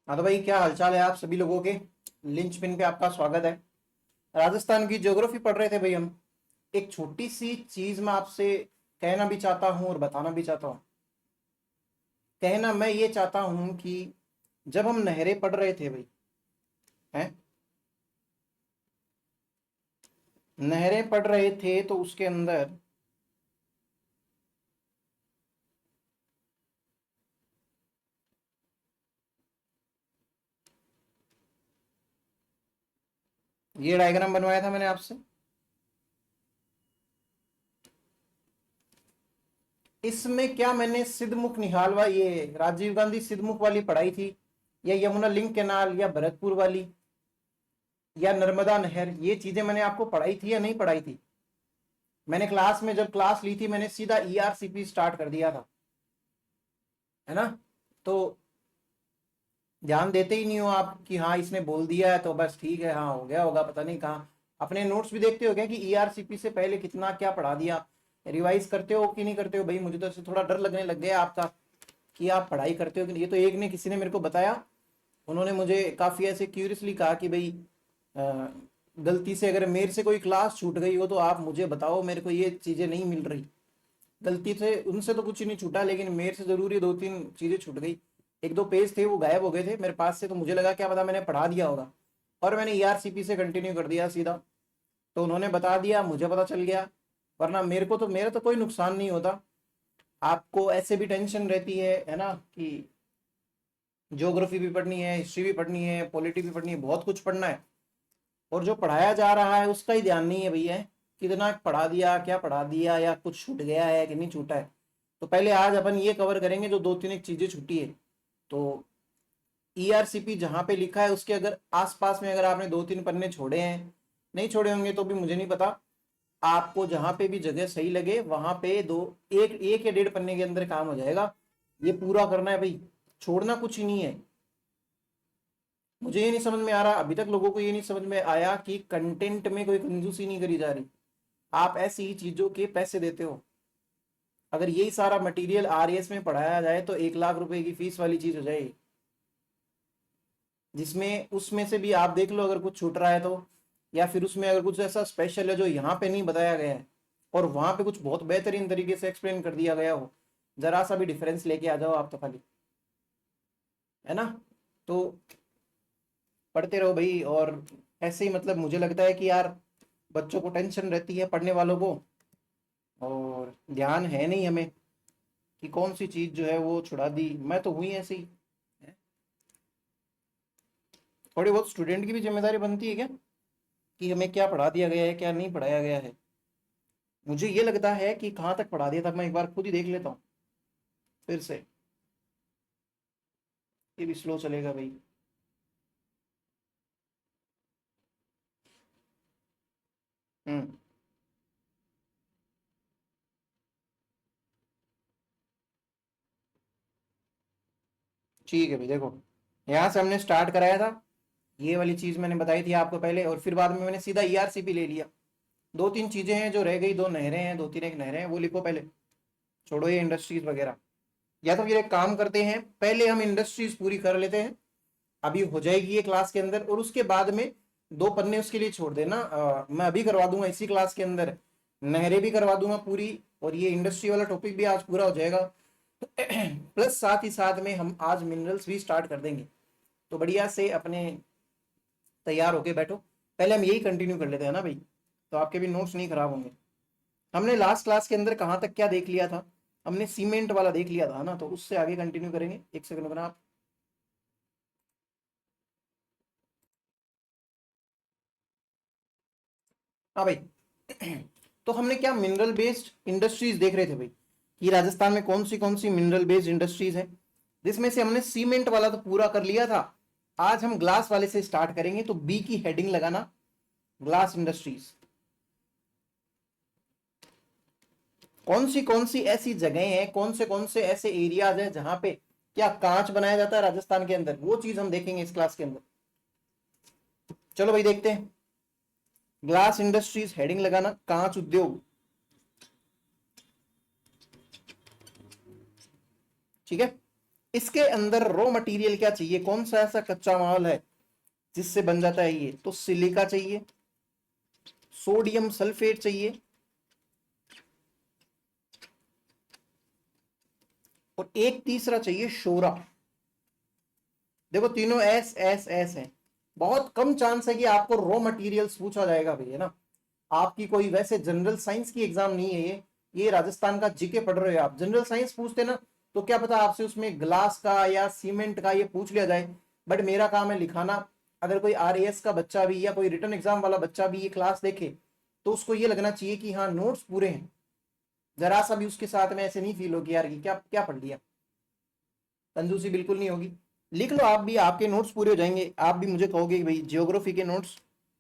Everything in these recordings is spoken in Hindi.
हाँ तो भाई, क्या हालचाल है आप सभी लोगों के। लिंच पिन पे आपका स्वागत है। राजस्थान की ज्योग्राफी पढ़ रहे थे भाई हम। एक छोटी सी चीज मैं आपसे कहना भी चाहता हूँ और बताना भी चाहता हूँ। कहना मैं ये चाहता हूँ कि जब हम नहरें पढ़ रहे थे भाई, हैं, नहरें पढ़ रहे थे तो उसके अंदर ये डायग्राम बनवाया था मैंने आपसे। इसमें क्या मैंने सिद्धमुख निहालवा, ये राजीव गांधी सिद्धमुख वाली पढ़ाई थी, या यमुना लिंक कैनाल, या भरतपुर वाली, या नर्मदा नहर, ये चीजें मैंने आपको पढ़ाई थी या नहीं पढ़ाई थी। मैंने क्लास में जब क्लास ली थी मैंने सीधा ईआरसीपी स्टार्ट कर दिया था, है ना। तो ध्यान देते ही नहीं हो आप कि हाँ इसने बोल दिया है तो बस ठीक है, हाँ हो गया होगा, पता नहीं कहाँ। अपने नोट्स भी देखते हो क्या कि ईआरसीपी से पहले कितना क्या पढ़ा दिया। रिवाइज करते हो कि नहीं करते हो भाई। मुझे तो इससे थोड़ा डर लगने लग गया आपका कि आप पढ़ाई करते हो कि नहीं। ये तो एक ने किसी ने मेरे को बताया, उन्होंने मुझे काफ़ी ऐसे क्यूरियसली कहा कि भाई अ, गलती से अगर मेरे से कोई क्लास छूट गई हो तो आप मुझे बताओ, मेरे को ये चीज़ें नहीं मिल रही। गलती से उनसे तो कुछ नहीं छूटा, लेकिन मेरे से जरूरी दो तीन चीजें छूट गई। एक दो पेज थे वो गायब हो गए थे मेरे पास से, तो मुझे लगा क्या पता मैंने पढ़ा दिया होगा, और मैंने ईआरसीपी से कंटिन्यू कर दिया सीधा। तो उन्होंने बता दिया, मुझे पता चल गया। वरना मेरा तो कोई नुकसान नहीं होता। आपको ऐसे भी टेंशन रहती है ना, कि ज्योग्राफी भी पढ़नी है, हिस्ट्री भी पढ़नी है, पॉलिटी भी पढ़नी है, बहुत कुछ पढ़ना है, और जो पढ़ाया जा रहा है उसका ही ध्यान नहीं है भैया। कितना पढ़ा दिया, क्या पढ़ा दिया, या कुछ छूट गया है कि नहीं छूटा है। तो पहले आज अपन ये कवर करेंगे जो दो तीन एक चीजें छूटी है। तो ईआरसीपी जहां पे लिखा है उसके अगर आसपास में अगर आपने दो तीन पन्ने छोड़े हैं, नहीं छोड़े होंगे तो भी मुझे नहीं पता। आपको जहां पे भी जगह सही लगे वहां पे दो, एक एक या डेढ़ पन्ने के अंदर काम हो जाएगा। ये पूरा करना है भाई, छोड़ना कुछ ही नहीं है। मुझे ये नहीं समझ में आ रहा अभी तक, लोगों को ये नहीं समझ में आया कि कंटेंट में कोई कंजूसी नहीं करी जा रही। आप ऐसी ही चीजों के पैसे देते हो। अगर यही सारा मटेरियल आरएएस में पढ़ाया जाए तो 1 लाख रुपए की फीस वाली चीज हो जाएगी, जिसमें उसमें से भी आप देख लो अगर कुछ छूट रहा है तो, या फिर उसमें अगर कुछ ऐसा स्पेशल है जो यहाँ पे नहीं बताया गया है और वहां पे कुछ बहुत बेहतरीन तरीके से एक्सप्लेन कर दिया गया हो, जरा सा भी डिफरेंस लेके आ जाओ आप तो खाली, है ना। तो पढ़ते रहो भाई। और ऐसे ही मतलब मुझे लगता है कि यार बच्चों को टेंशन रहती है, पढ़ने वालों को, और ध्यान है नहीं हमें कि कौन सी चीज जो है वो छुड़ा दी। मैं तो हुई ऐसे ही। थोड़ी बहुत स्टूडेंट की भी जिम्मेदारी बनती है क्या, कि हमें क्या पढ़ा दिया गया है क्या नहीं पढ़ाया गया है। मुझे ये लगता है कि कहाँ तक पढ़ा दिया था, मैं एक बार खुद ही देख लेता हूँ फिर से। ये भी स्लो चलेगा भाई। हम्म। ठीक है भाई, देखो यहाँ से हमने स्टार्ट कराया था। ये वाली चीज मैंने बताई थी आपको पहले, और फिर बाद में मैंने सीधा ईआरसीपी ले लिया। दो तीन चीजें हैं जो रह गई, दो नहरें हैं, दो तीन एक नहरें हैं, वो लिखो पहले। छोड़ो ये इंडस्ट्रीज वगैरह। या तो फिर एक काम करते हैं, पहले हम इंडस्ट्रीज पूरी कर लेते हैं, अभी हो जाएगी ये क्लास के अंदर, और उसके बाद में 2 पन्ने उसके लिए छोड़ देना। मैं अभी करवा दूंगा इसी क्लास के अंदर, नहरें भी करवा दूंगा पूरी, और ये इंडस्ट्री वाला टॉपिक भी आज पूरा हो जाएगा। प्लस साथ ही साथ में हम आज मिनरल्स भी स्टार्ट कर देंगे। तो बढ़िया से अपने तैयार होके बैठो। पहले हम यही कंटिन्यू कर लेते हैं ना भाई, तो आपके भी नोट्स नहीं खराब होंगे। हमने लास्ट क्लास के अंदर कहाँ तक क्या देख लिया था, हमने सीमेंट वाला देख लिया था ना, तो उससे आगे कंटिन्यू करेंगे। एक सेकंड बना आप। हाँ भाई। तो हमने क्या मिनरल बेस्ड इंडस्ट्रीज देख रहे थे भाई, कि राजस्थान में कौन सी मिनरल बेस्ड इंडस्ट्रीज है, जिसमें से हमने सीमेंट वाला तो पूरा कर लिया था। आज हम ग्लास वाले से स्टार्ट करेंगे, तो बी की हेडिंग लगाना, ग्लास इंडस्ट्रीज। कौन सी ऐसी जगह हैं, कौन से ऐसे एरियाज हैं जहां पे क्या कांच बनाया जाता है राजस्थान के अंदर, वो चीज हम देखेंगे इस क्लास के अंदर। चलो भाई देखते हैं। ग्लास इंडस्ट्रीज हेडिंग लगाना, कांच उद्योग। ठीक है। इसके अंदर रॉ मटेरियल क्या चाहिए, कौन सा ऐसा कच्चा माल है जिससे बन जाता है ये, तो सिलिका चाहिए, सोडियम सल्फेट चाहिए, और एक तीसरा चाहिए शोरा। देखो तीनों एस एस एस हैं। बहुत कम चांस है कि आपको रॉ मटेरियल्स पूछा जाएगा भैया ना। आपकी कोई वैसे जनरल साइंस की एग्जाम नहीं है ये राजस्थान का जीके पढ़ रहे हो आप। जनरल साइंस पूछते ना तो क्या पता आपसे उसमें ग्लास का या सीमेंट का ये पूछ लिया जाए, बट मेरा काम है लिखाना। अगर कोई आरएएस का बच्चा भी या कोई रिटर्न एग्जाम वाला बच्चा भी ये क्लास देखे तो उसको ये लगना चाहिए कि हाँ नोट्स पूरे हैं, जरा सा भी उसके साथ में ऐसे नहीं फील हो कि यार ये क्या क्या पढ़ लिया। कंजूसी बिल्कुल नहीं होगी। लिख लो आप भी, आपके नोट्स पूरे हो जाएंगे। आप भी मुझे कहोगे भाई जियोग्राफी के नोट्स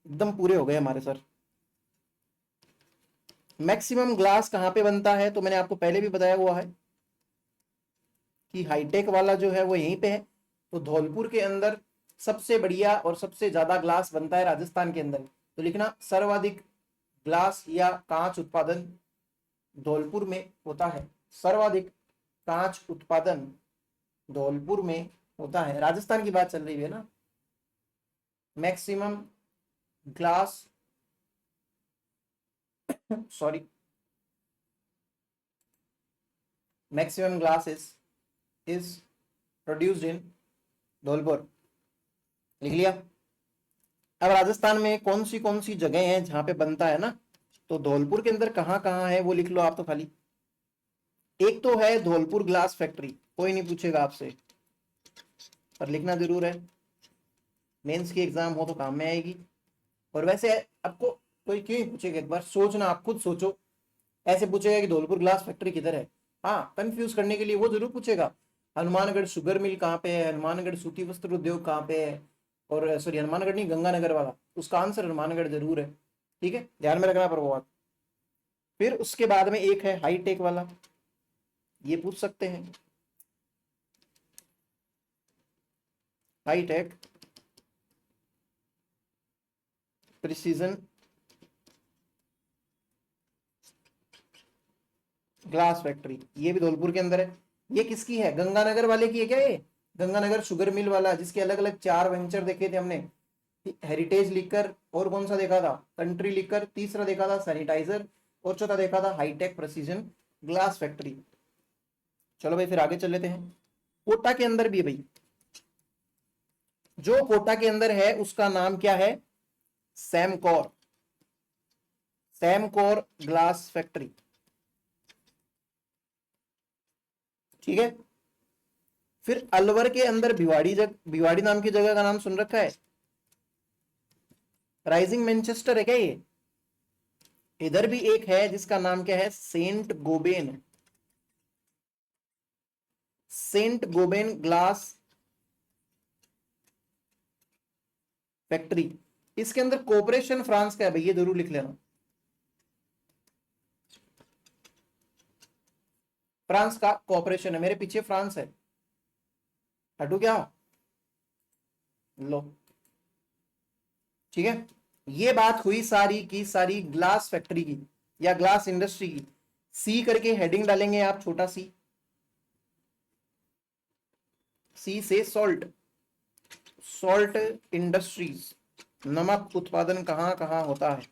एकदम पूरे हो गए हमारे सर। मैक्सिमम ग्लास कहाँ पे बनता है, तो मैंने आपको पहले भी बताया हुआ है कि हाईटेक वाला जो है वो यहीं पे है। तो धौलपुर के अंदर सबसे बढ़िया और सबसे ज्यादा ग्लास बनता है राजस्थान के अंदर। तो लिखना सर्वाधिक ग्लास या कांच उत्पादन धौलपुर में होता है। सर्वाधिक कांच उत्पादन धौलपुर में होता है। राजस्थान की बात चल रही है ना। Maximum glass sorry maximum glasses is produced in Dholpur. लिख लिया। अब राजस्थान में कौन सी जगह है जहां पे बनता है ना, तो धौलपुर के अंदर कहाँ कहाँ है वो लिख लो आप तो खाली। एक तो है धौलपुर ग्लास फैक्ट्री, कोई नहीं पूछेगा आपसे पर लिखना जरूर है, मेंस की एग्जाम हो तो काम में आएगी। और वैसे आपको कोई क्यों नहीं पूछेगा, एक बार सोचना, आप खुद सोचो। ऐसे पूछेगा कि धौलपुर ग्लास फैक्ट्री किधर है, हाँ कंफ्यूज करने के लिए वो जरूर पूछेगा। हनुमानगढ़ शुगर मिल कहाँ पे है, हनुमानगढ़ सूती वस्त्र उद्योग कहाँ पे है, और सॉरी हनुमानगढ़ नहीं गंगानगर वाला, उसका आंसर हनुमानगढ़ जरूर है। ठीक है, ध्यान में रखना पर वो बात। फिर उसके बाद में एक है हाईटेक वाला, ये पूछ सकते हैं। हाईटेक प्रिसीजन ग्लास फैक्ट्री, ये भी धौलपुर के अंदर है। ये किसकी है, गंगानगर वाले की है क्या ये, गंगानगर शुगर मिल वाला, जिसके अलग अलग 4 वेंचर देखे थे हमने। हेरिटेज लिकर, और कौन सा देखा था, कंट्री लिकर, तीसरा देखा था सैनिटाइजर, और चौथा देखा था हाईटेक प्रिसीजन ग्लास फैक्ट्री। चलो भाई फिर आगे चल लेते हैं। कोटा के अंदर भी है भाई, जो कोटा के अंदर है उसका नाम क्या है, सैमकोर, सैमकोर ग्लास फैक्ट्री। ठीक है। फिर अलवर के अंदर भिवाड़ी नाम की जगह का नाम सुन रखा है, राइजिंग मैनचेस्टर है क्या ये। इधर भी एक है जिसका नाम क्या है, Saint Gobain, Saint Gobain glass factory. इसके अंदर कॉर्पोरेशन फ्रांस का है भाई, ये जरूर लिख लेना। फ्रांस का कॉर्पोरेशन है, मेरे पीछे फ्रांस है, हटू क्या, लो। ठीक है, ये बात हुई सारी की सारी ग्लास फैक्ट्री की या ग्लास इंडस्ट्री की। सी करके हेडिंग डालेंगे आप, छोटा सी, सी से सॉल्ट, सॉल्ट इंडस्ट्रीज, नमक उत्पादन कहां कहां होता है।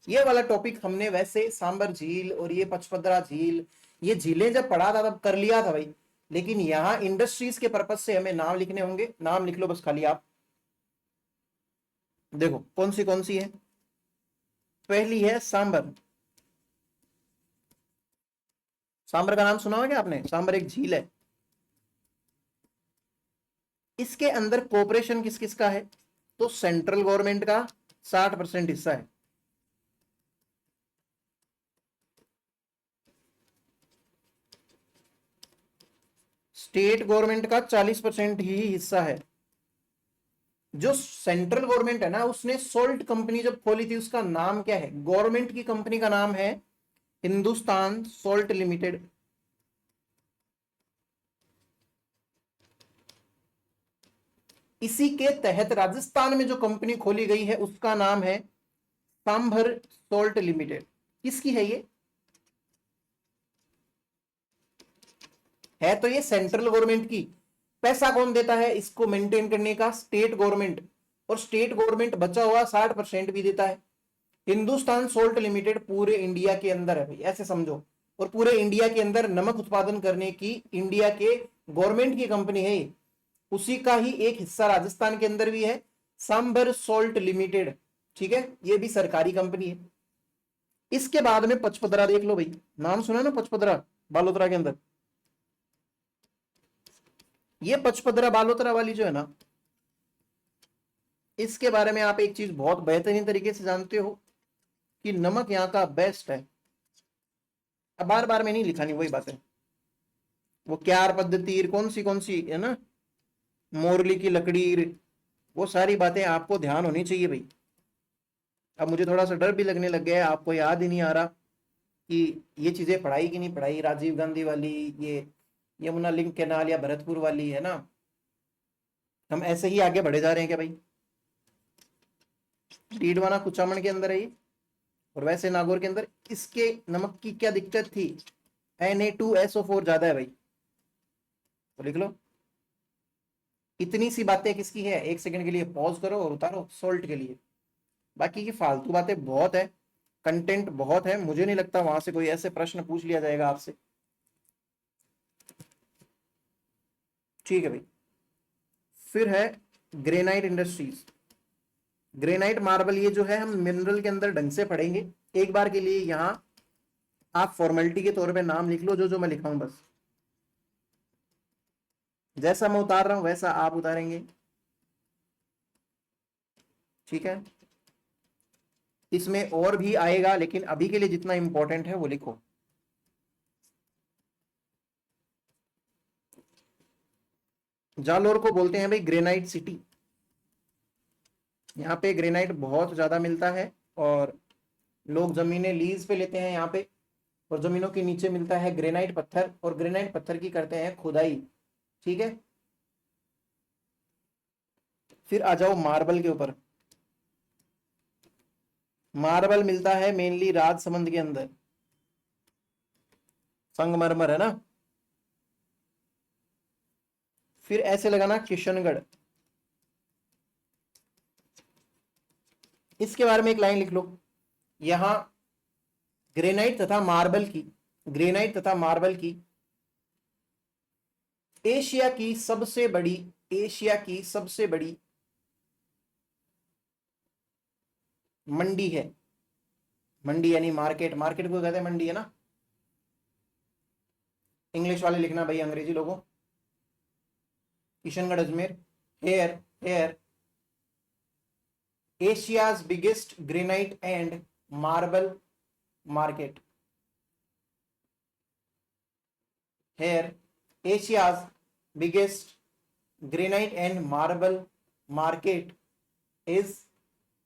ये वाला टॉपिक हमने वैसे सांबर झील और ये पचपदरा झील, ये झीलें जब पढ़ा था तब कर लिया था भाई, लेकिन यहां इंडस्ट्रीज के पर्पज से हमें नाम लिखने होंगे। नाम लिख लो बस खाली आप। देखो कौन सी है, पहली है सांबर। सांबर का नाम सुना होगा क्या आपने, सांबर एक झील है। इसके अंदर कॉर्पोरेशन किस किस का है, तो सेंट्रल गवर्नमेंट का 60% हिस्सा है, स्टेट गवर्नमेंट का 40% ही हिस्सा है। जो सेंट्रल गवर्नमेंट है ना, उसने सोल्ट कंपनी जब खोली थी उसका नाम क्या है, गवर्नमेंट की कंपनी का नाम है हिंदुस्तान सोल्ट लिमिटेड। इसी के तहत राजस्थान में जो कंपनी खोली गई है उसका नाम है सांभर सोल्ट लिमिटेड। किसकी है ये, है तो ये सेंट्रल गवर्नमेंट की। पैसा कौन देता है इसको मेंटेन करने का? State government. और स्टेट गवर्नमेंट बचा हुआ 60% भी देता है। हिंदुस्तान सोल्ट लिमिटेड पूरे इंडिया के अंदर है भाई, ऐसे समझो। और पूरे इंडिया के अंदर नमक उत्पादन करने की इंडिया के गवर्नमेंट की कंपनी है। उसी का ही एक हिस्सा राजस्थान के अंदर भी है, सांबर सोल्ट लिमिटेड। ठीक है, ये भी सरकारी कंपनी है। इसके बाद में पचपदरा देख लो भाई, नाम सुना ना पचपदरा बालोतरा के अंदर। ये पचपदरा बालोतरा वाली जो है ना, इसके बारे में आप एक चीज बहुत बेहतरीन तरीके से जानते हो कि नमक यहां का बेस्ट है। अब बार बार में नहीं लिखा, नहीं वही बात है। वो क्यार पद्धति कौन सी है ना, मोरली की लकड़ी, वो सारी बातें आपको ध्यान होनी चाहिए भाई। अब मुझे थोड़ा सा डर भी लगने लग गया है, आपको याद ही नहीं आ रहा कि ये चीजें पढ़ाई कि नहीं पढ़ाई, राजीव गांधी वाली, ये यमुना लिंक कैनाल या भरतपुर वाली, है ना। हम ऐसे ही आगे बढ़े जा रहे हैं क्या भाई? डीडवाना कुचामन के अंदर है ये, और वैसे नागौर के अंदर। इसके नमक की क्या दिक्कत थी? Na2SO4 ज्यादा है भाई, तो लिख लो। इतनी सी बातें किसकी है? एक सेकंड के लिए पॉज करो और उतारो सोल्ट के लिए। बाकी की फालतू बातें बहुत है, कंटेंट बहुत है, मुझे नहीं लगता वहां से कोई ऐसे प्रश्न पूछ लिया जाएगा आपसे। ठीक है भाई। फिर है ग्रेनाइट इंडस्ट्रीज। ग्रेनाइट मार्बल, ये जो है हम मिनरल के अंदर ढंग से पढ़ेंगे। एक बार के लिए यहां आप फॉर्मेलिटी के तौर पे नाम लिख लो, जो जो मैं लिखा हूं बस। जैसा मैं उतार रहा हूं वैसा आप उतारेंगे, ठीक है। इसमें और भी आएगा, लेकिन अभी के लिए जितना इंपॉर्टेंट है वो लिखो। जालोर को बोलते हैं भाई ग्रेनाइट सिटी। यहाँ पे ग्रेनाइट बहुत ज्यादा मिलता है, और लोग जमीनें लीज पे लेते हैं यहाँ पे, और जमीनों के नीचे मिलता है ग्रेनाइट पत्थर, और ग्रेनाइट पत्थर की करते हैं खुदाई। ठीक है। फिर आ जाओ मार्बल के ऊपर। मार्बल मिलता है मेनली राजसमंद के अंदर, संगमरमर, है ना। फिर ऐसे लगाना किशनगढ़। इसके बारे में एक लाइन लिख लो। यहां ग्रेनाइट तथा मार्बल की, ग्रेनाइट तथा मार्बल की एशिया की सबसे बड़ी, एशिया की सबसे बड़ी मंडी है। मंडी यानी मार्केट, मार्केट को कहते हैं मंडी, है ना। इंग्लिश वाले लिखना भाई, अंग्रेजी लोगों। Kishangarh Ajmer. Here, here Asia's biggest granite and marble market. Here, Asia's biggest granite and marble market is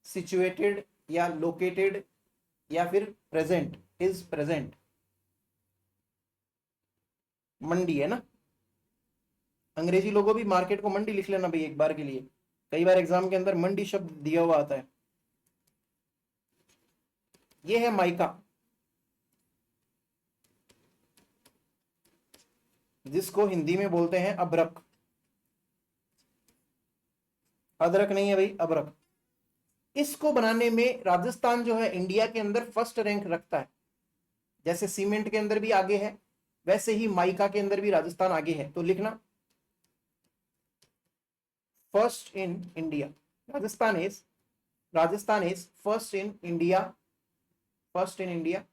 situated या located या फिर present, is present। मंडी है ना। अंग्रेजी लोगों भी मार्केट को मंडी लिख लेना भाई एक बार के लिए, कई बार एग्जाम के अंदर मंडी शब्द दिया हुआ आता है। ये है माइका, जिसको हिंदी में बोलते हैं अभ्रक। अदरक नहीं है भाई, अभ्रक। इसको बनाने में राजस्थान जो है इंडिया के अंदर फर्स्ट रैंक रखता है। जैसे सीमेंट के अंदर भी आगे है, वैसे ही माइका के अंदर भी राजस्थान आगे है। तो लिखना first in India, Rajasthan is first in India, first in India,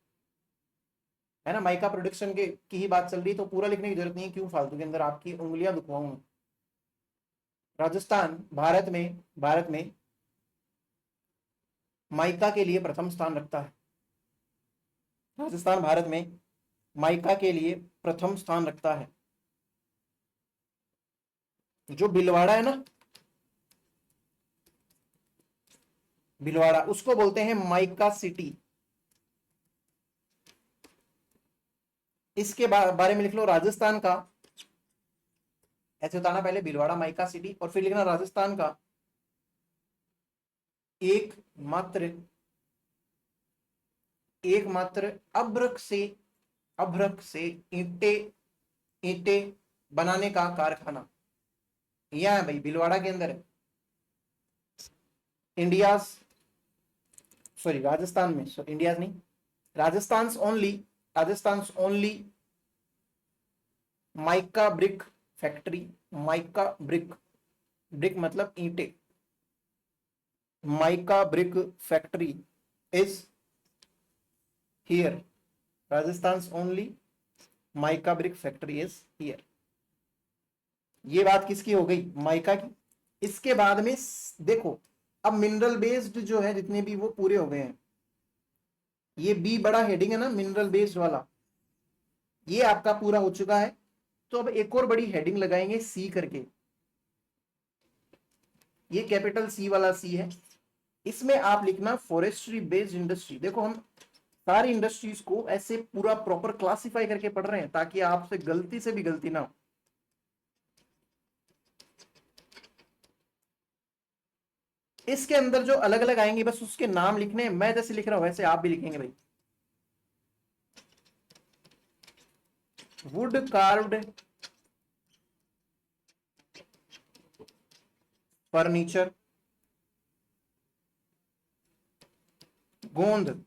है ना। माइका प्रोडक्शन के की ही बात चल रही है, तो पूरा लिखने की जरूरत नहीं है, क्यों फालतू के अंदर आपकी उंगलियां दुखवाऊं। राजस्थान भारत में माइका के लिए प्रथम स्थान रखता है। राजस्थान भारत में माइका के लिए प्रथम स्थान रखता है। जो भिलवाड़ा है ना, भिलवाड़ा, उसको बोलते हैं माइका सिटी। इसके बारे में लिख लो राजस्थान का, ऐसे बताना पहले भिलवाड़ा माइका सिटी, और फिर लिखना राजस्थान का एकमात्र अभ्रक से ईंटें ईंटें बनाने का कारखाना, यहाँ है भाई, भीलवाड़ा के अंदर है। इंडिया, सॉरी राजस्थान में, सॉरी इंडिया नहीं, Rajasthan only, Rajasthan only mica brick factory, mica brick, brick मतलब ईंटे, mica brick factory is here, Rajasthan only mica brick factory is here. ये बात किसकी हो गई, माइका की। इसके बाद में देखो, अब मिनरल बेस्ड जो है जितने भी वो पूरे हो गए हैं। ये बी बड़ा हेडिंग है ना मिनरल बेस्ड वाला, ये आपका पूरा हो चुका है। तो अब एक और बड़ी हेडिंग लगाएंगे सी करके, ये कैपिटल सी वाला सी है। इसमें आप लिखना फॉरेस्ट्री बेस्ड इंडस्ट्री। देखो हम सारी इंडस्ट्रीज को ऐसे पूरा प्रॉपर क्लासिफाई करके पढ़ रहे हैं ताकि आपसे गलती से भी गलती ना हो। इसके अंदर जो अलग अलग आएंगे बस उसके नाम लिखने हैं, मैं जैसे लिख रहा हूं वैसे आप भी लिखेंगे भाई। वुड कार्व्ड फर्नीचर, गोंद,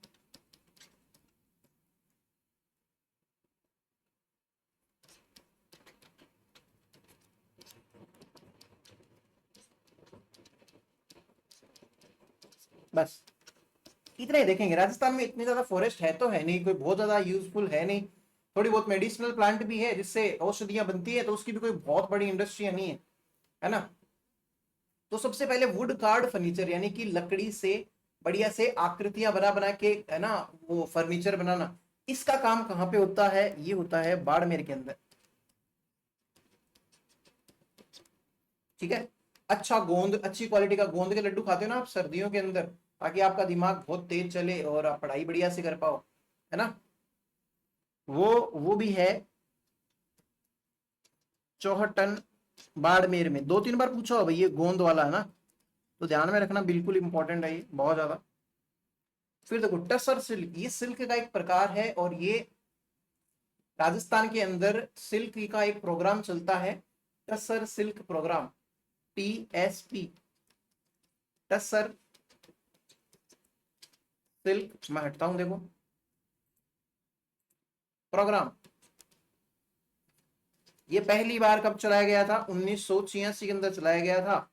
बस इतना ही देखेंगे। राजस्थान में इतनी ज्यादा फॉरेस्ट है तो है नहीं, कोई बहुत ज्यादा यूजफुल है नहीं, थोड़ी बहुत मेडिसिनल प्लांट भी है जिससे औषधियां बनती है, तो उसकी भी कोई बहुत बड़ी इंडस्ट्री नहीं है ना। तो सबसे पहले वुड कार्ड फर्नीचर यानी कि लकड़ी से बढ़िया से आकृतियां बना बना के, है ना, वो फर्नीचर बनाना, इसका काम कहाँ पे होता है, ये होता है बाड़मेर के अंदर। ठीक है, अच्छा गोंद, अच्छी क्वालिटी का गोंद के लड्डू खाते हो ना आप सर्दियों के अंदर, ताकि आपका दिमाग बहुत तेज चले और आप पढ़ाई बढ़िया से कर पाओ, है ना। वो भी है चौहटन बाड़मेर में। दो तीन बार पूछा हो भाई, ये गोंद वाला है ना, तो ध्यान में रखना, बिल्कुल इंपॉर्टेंट है ये, बहुत ज्यादा। फिर देखो टसर सिल्क, ये सिल्क का एक प्रकार है और ये राजस्थान के अंदर सिल्क का एक प्रोग्राम चलता है, tussar silk programme, TSP, tussar silk. मैं हटता हूं, देखो प्रोग्राम, ये पहली बार कब चलाया गया था, 1986 के अंदर चलाया गया था।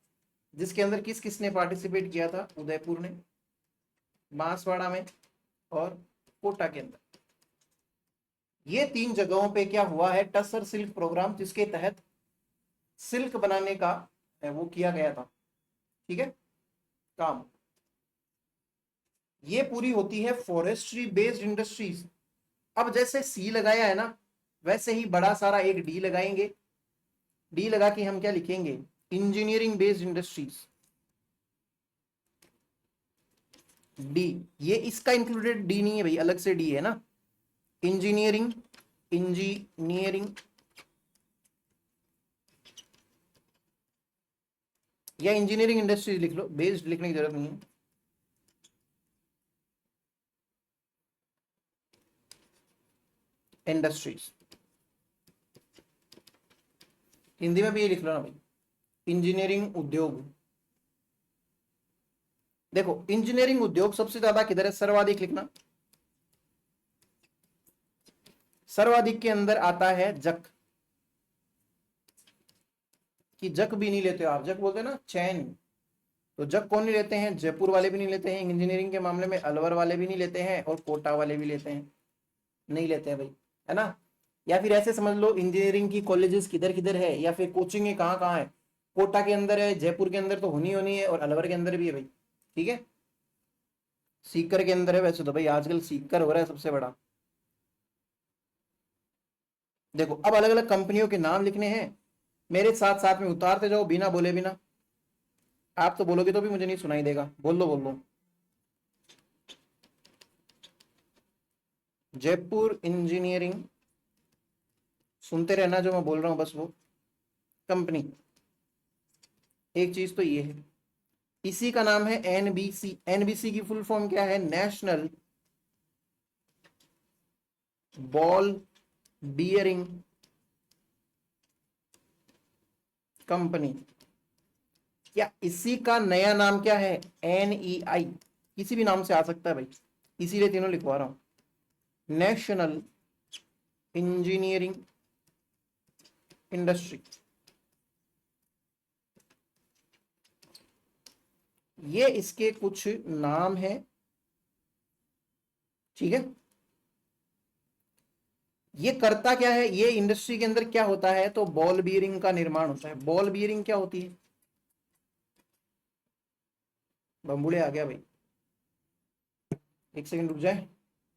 जिसके अंदर किस किसने पार्टिसिपेट किया था, उदयपुर ने, बांसवाड़ा में और कोटा के अंदर। ये तीन जगहों पे क्या हुआ है, टसर सिल्क प्रोग्राम, जिसके तहत सिल्क बनाने का वो किया गया था। ठीक है, काम। ये पूरी होती है फॉरेस्ट्री बेस्ड इंडस्ट्रीज। अब जैसे सी लगाया है ना, वैसे ही बड़ा सारा एक डी लगाएंगे। डी लगा के हम क्या लिखेंगे, इंजीनियरिंग बेस्ड इंडस्ट्रीज, डी। ये इसका इंक्लूडेड डी नहीं है भाई, अलग से डी है ना, इंजीनियरिंग, इंजीनियरिंग या इंजीनियरिंग इंडस्ट्रीज लिख लो, बेस्ड लिखने की जरूरत नहीं है। इंडस्ट्रीज हिंदी में भी ये लिख लो ना भाई, इंजीनियरिंग उद्योग। देखो इंजीनियरिंग उद्योग सबसे ज्यादा किधर है, सर्वाधिक लिखना, सर्वाधिक के अंदर आता है जक, कि जक भी नहीं लेते हो आप, जक बोलते हैं ना चैन, तो जक कौन नहीं लेते हैं, जयपुर वाले भी नहीं लेते हैं इंजीनियरिंग के मामले में, अलवर वाले भी नहीं लेते हैं और कोटा वाले भी लेते हैं, नहीं लेते हैं भाई, है ना। या फिर ऐसे समझ लो इंजीनियरिंग की कॉलेजेस किधर किधर है या फिर कोचिंग कहाँ कहाँ है, कोटा के अंदर है, जयपुर के अंदर तो होनी होनी है और अलवर के अंदर भी है भाई। ठीक है, सीकर के अंदर है वैसे तो भाई, आजकल सीकर हो रहा है सबसे बड़ा। देखो अब अलग अलग कंपनियों के नाम लिखने हैं, मेरे साथ साथ में उतारते जाओ बिना बोले बिना। आप तो बोलोगे तो भी मुझे नहीं सुनाई देगा, बोल लो बोल लो। जयपुर इंजीनियरिंग, सुनते रहना जो मैं बोल रहा हूं बस, वो कंपनी। एक चीज तो ये है, इसी का नाम है NBC। NBC की फुल फॉर्म क्या है, नेशनल बॉल बियरिंग कंपनी। क्या इसी का नया नाम क्या है? NEI, किसी भी नाम से आ सकता है भाई, इसीलिए तीनों लिखवा रहा हूं। नेशनल इंजीनियरिंग इंडस्ट्री, ये इसके कुछ नाम है, ठीक है। ये करता क्या है, ये इंडस्ट्री के अंदर क्या होता है, तो बॉल बियरिंग का निर्माण होता है। बॉल बियरिंग क्या होती है? बम्बुड़े आ गया भाई, एक सेकंड रुक जाए,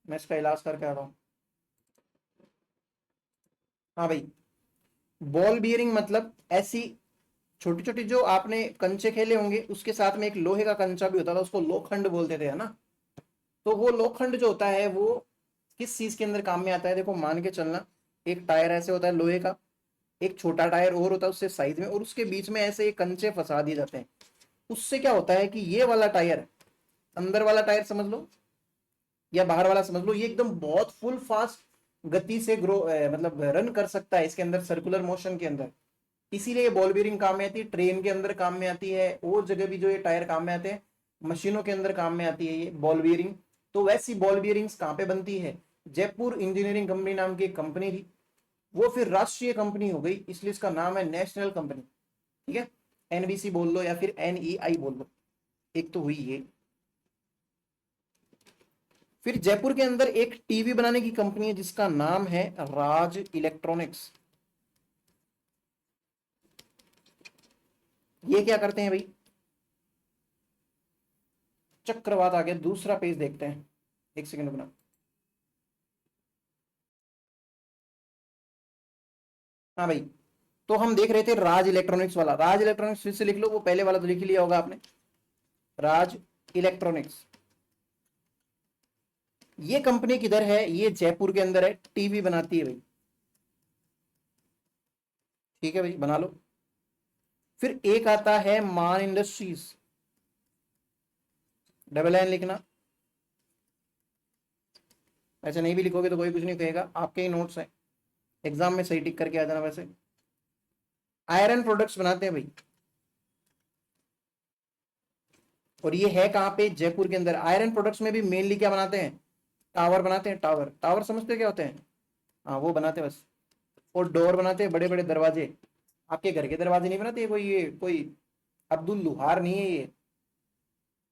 मैं इसका इलाज करके आ रहा हूं। हाँ भाई, बॉल बियरिंग मतलब ऐसी छोटी छोटी, जो आपने कंचे खेले होंगे उसके साथ में एक लोहे का कंचा भी होता था, उसको लोखंड बोलते थे, है ना। तो वो लोखंड जो होता है वो किस चीज के अंदर काम में आता है? देखो मान के चलना, एक टायर ऐसे होता है लोहे का, एक छोटा टायर और होता है उससे साइज में, और उसके बीच में ऐसे एक कंचे फंसा दिए जाते हैं। उससे क्या होता है कि ये वाला टायर, अंदर वाला टायर समझ लो या बाहर वाला समझ लो, ये एकदम बहुत फुल फास्ट गति से ग्रो मतलब रन कर सकता है इसके अंदर, सर्कुलर मोशन के अंदर। इसीलिए ये बॉल बीयरिंग काम में आती है, ट्रेन के अंदर काम में आती है, और जगह भी जो ये टायर काम में आते हैं, मशीनों के अंदर काम में आती है ये बॉल बीयरिंग। तो वैसी बॉल बीयरिंग्स कहाँ पे बनती है? जयपुर इंजीनियरिंग कंपनी नाम की एक कंपनी थी, वो फिर राष्ट्रीय कंपनी हो गई, इसलिए इसका नाम है नेशनल कंपनी, ठीक है। NBC बोल लो या फिर NEI बोल लो, एक तो हुई ये। फिर जयपुर के अंदर एक टीवी बनाने की कंपनी है जिसका नाम है राज इलेक्ट्रॉनिक्स। ये क्या करते हैं भाई? चक्रवात आ गया, दूसरा पेज देखते हैं, एक सेकंड बना। हाँ भाई, तो हम देख रहे थे राज इलेक्ट्रॉनिक्स वाला, राज इलेक्ट्रॉनिक्स फिर से लिख लो, वो पहले वाला तो लिख लिया होगा आपने, राज इलेक्ट्रॉनिक्स। ये कंपनी किधर है? ये जयपुर के अंदर है, टीवी बनाती है भाई, ठीक है भाई, बना लो। फिर एक आता है मान इंडस्ट्रीज, डबल एन लिखना, ऐसे नहीं भी लिखोगे तो कोई कुछ नहीं कहेगा, आपके ही नोट्स हैं, एग्जाम में सही टिक करके आ जाना। वैसे आयरन प्रोडक्ट्स बनाते हैं भाई, और ये है कहाँ पे? जयपुर के अंदर। आयरन प्रोडक्ट्स में भी मेनली क्या बनाते हैं? टावर बनाते हैं, टावर, टावर समझते हो क्या होते हैं? हाँ वो बनाते हैं बस। और डोर बनाते हैं, बड़े बड़े दरवाजे, आपके घर के दरवाजे नहीं बनाते कोई, ये कोई अब्दुल लुहार नहीं है ये,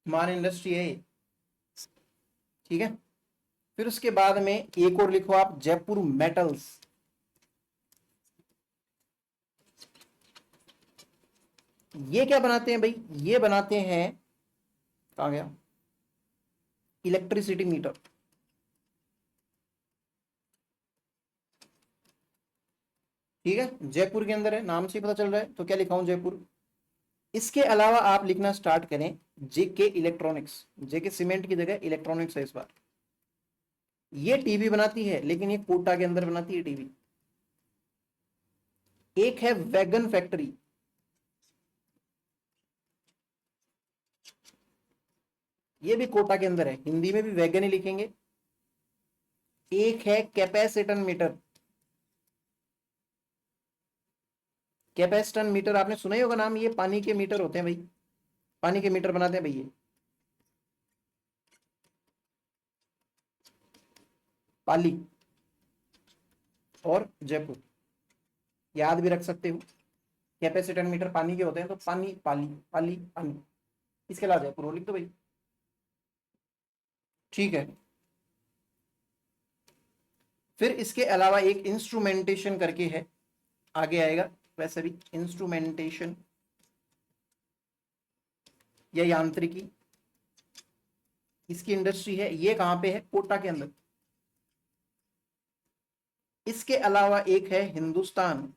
मान इंडस्ट्री है ये, ठीक है। फिर उसके बाद में एक और लिखो आप, जयपुर मेटल्स। ये क्या बनाते हैं भाई? ये बनाते हैं, कहा गया, इलेक्ट्रिसिटी मीटर, ठीक है। जयपुर के अंदर है, नाम से ही पता चल रहा है, तो क्या लिखा हूं? जयपुर। इसके अलावा आप लिखना स्टार्ट करें, जेके इलेक्ट्रॉनिक्स, जेके सीमेंट की जगह इलेक्ट्रॉनिक्स है इस बार। ये टीवी बनाती है, लेकिन ये कोटा के अंदर बनाती है टीवी। एक है वैगन फैक्ट्री, ये भी कोटा के अंदर है, हिंदी में भी वैगन ही लिखेंगे। एक है कैपेसिटन मीटर, कैपेसिटन मीटर आपने सुना ही होगा नाम, ये पानी के मीटर होते हैं भाई, पानी के मीटर बनाते हैं भाई ये, पाली और जयपुर, याद भी रख सकते हो। कैपेसिटन मीटर पानी के होते हैं, तो पानी पाली, पाली पानी, इसके अलावा जयपुर हो लिख दो भाई, ठीक है। फिर इसके अलावा एक इंस्ट्रूमेंटेशन करके है, आगे आएगा, वैसे भी इंस्ट्रूमेंटेशन या यांत्रिकी, इसकी इंडस्ट्री है, ये कहां पे है? कोटा के अंदर। इसके अलावा एक है हिंदुस्तान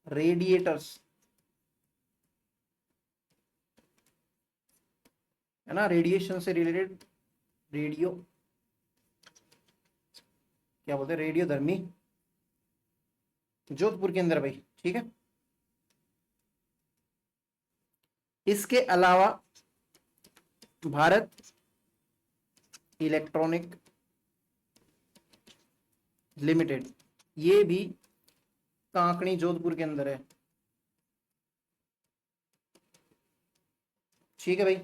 रेडिएटर्स, है ना, रेडिएशन से रिलेटेड, रेडियो, क्या बोलते हैं, रेडियो धर्मी, जोधपुर के अंदर भाई, ठीक है। इसके अलावा भारत इलेक्ट्रॉनिक लिमिटेड, ये भी कांकणी जोधपुर के अंदर है। ठीक है भाई,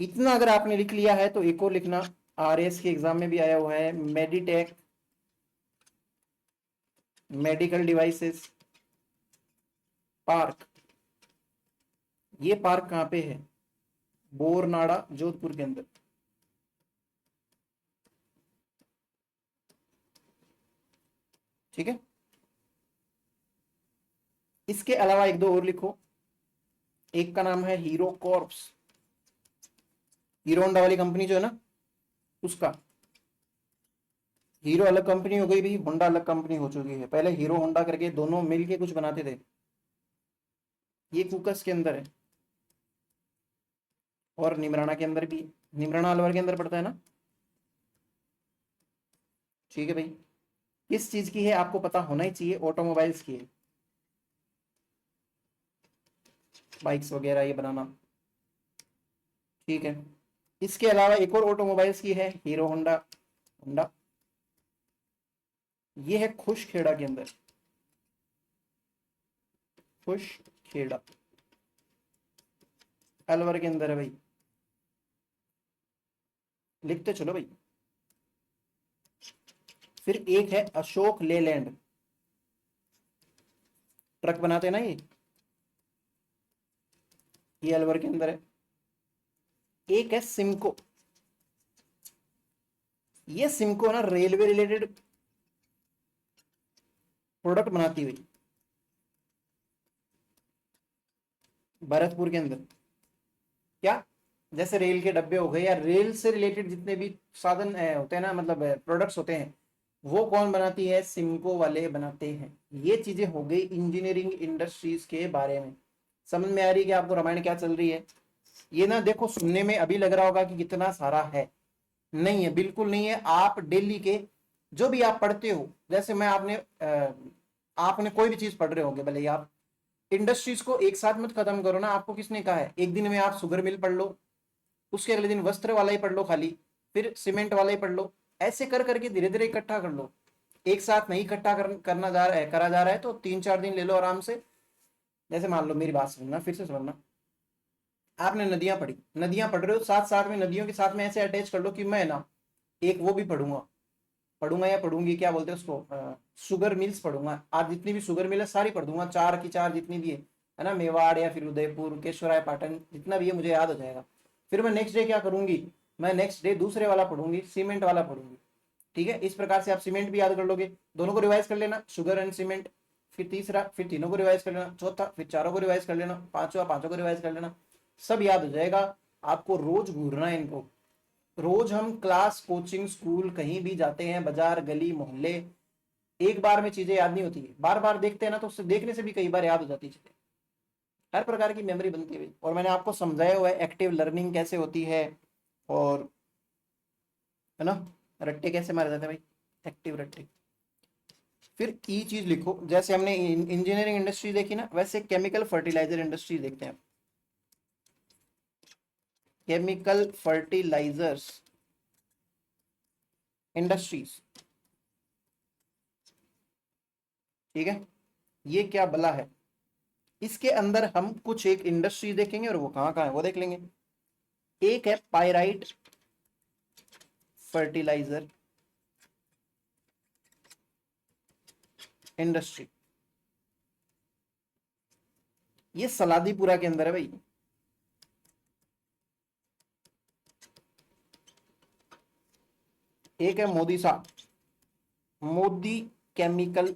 इतना अगर आपने लिख लिया है तो एक और लिखना, आरएस के एग्जाम में भी आया हुआ है, मेडिटेक मेडिकल डिवाइसेस पार्क। ये पार्क कहां पे है? बोरनाड़ा जोधपुर के अंदर। ठीक है, इसके अलावा एक दो और लिखो। एक का नाम है हीरो कॉर्प्स, हीरो होंडा वाली कंपनी जो है ना उसका। हीरो अलग कंपनी हो गई भी, होंडा अलग कंपनी हो चुकी है। पहले हीरो होंडा करके दोनों मिलके कुछ बनाते थे। ये कुकस के अंदर है और निमराना के अंदर भी। निमराना अलवर के अंदर पड़ता है ना। ठीक है भाई, किस चीज की है आपको पता होना ही चाहिए, ऑटोमोबाइल्स की है, बाइक्स वगैरह ये बनाना। ठीक है, इसके अलावा एक और ऑटोमोबाइल्स की है, हीरो होंडा होंडा। ये है खुशखेड़ा के अंदर, खुशखेड़ा अलवर के अंदर है भाई। लिखते चलो भाई। फिर एक है अशोक लेलैंड, ट्रक बनाते हैं ना ये अलवर के अंदर है। एक है सिमको, ये सिमको ना रेलवे रिलेटेड प्रोडक्ट बनाती हुई, भरतपुर के अंदर। क्या, जैसे रेल के डब्बे हो गए या रेल से रिलेटेड जितने भी साधन होते हैं ना, मतलब प्रोडक्ट्स होते हैं, वो कौन बनाती है? सिमको वाले बनाते हैं। ये चीजें हो गई इंजीनियरिंग इंडस्ट्रीज के बारे में। समझ में आ रही है कि आपको रामायण क्या चल रही है? ये ना देखो, सुनने में अभी लग रहा होगा कि कितना सारा है, नहीं है, बिल्कुल नहीं है। आप डेली के जो भी आप पढ़ते हो, जैसे मैं आपने कोई भी चीज पढ़ रहे होंगे, भले ही आप इंडस्ट्रीज को एक साथ मत खत्म करो ना। आपको किसने कहा है एक दिन में आप शुगर मिल पढ़ लो, उसके अगले दिन वस्त्र वाला ही पढ़ लो खाली, फिर सीमेंट वाला ही पढ़ लो। ऐसे कर करके धीरे धीरे इकट्ठा कर लो। एक साथ नहीं इकट्ठा करना जा रहा है, करा जा रहा है तो 3-4 दिन ले लो आराम से। जैसे मान लो, मेरी बात समझना, फिर से समझना। आपने नदियां पढ़ी, नदियां पढ़ रहे हो, साथ साथ में नदियों के साथ में ऐसे अटैच कर लो कि मैं ना एक वो भी पढ़ूंगा, पढ़ूंगा या पढ़ूंगी, क्या बोलते हैं उसको, शुगर मिल्स पढ़ूंगा। आज जितनी भी शुगर मिल है सारी पढ़ दूंगा, 4 की 4 जितनी भी है ना, मेवाड़ या फिर उदयपुर, केशवराय पाटन, जितना भी है मुझे याद हो जाएगा। फिर मैं नेक्स्ट डे क्या करूंगी, मैं नेक्स्ट डे दूसरे वाला पढ़ूंगी, सीमेंट वाला पढ़ूंगी। ठीक है, इस प्रकार से आप सीमेंट भी याद कर लोगे, दोनों को रिवाइज कर लेना, शुगर एंड सीमेंट। फिर तीसरा, फिर तीनों को रिवाइज कर लेना, चौथा फिर चारों को रिवाइज कर लेना, पांचवा पांचों को रिवाइज कर लेना। सब याद हो जाएगा। आपको रोज घूरना है इनको। रोज हम क्लास, कोचिंग, स्कूल कहीं भी जाते हैं, बाजार, गली, मोहल्ले, एक बार में चीजें याद नहीं होती है, बार बार देखते हैं ना, तो उससे देखने से भी कई बार याद हो जाती है चीजें। हर प्रकार की मेमोरी बनती है। और मैंने आपको समझाया हुआ है एक्टिव लर्निंग कैसे होती है, और है ना, रट्टे कैसे मारे जाते हैं भाई, एक्टिव रट्टे। फिर ई चीज लिखो, जैसे हमने इंजीनियरिंग इंडस्ट्री देखी ना, वैसे केमिकल फर्टिलाइजर इंडस्ट्री देखते हैं। Chemical fertilisers industries. ठीक है, ये क्या बला है? इसके अंदर हम कुछ एक इंडस्ट्री देखेंगे, और वो कहां कहां है वो देख लेंगे। एक है पायराइट फर्टिलाइजर इंडस्ट्री, ये सलादीपुरा के अंदर है भाई। एक है मोदी साहब, मोदी केमिकल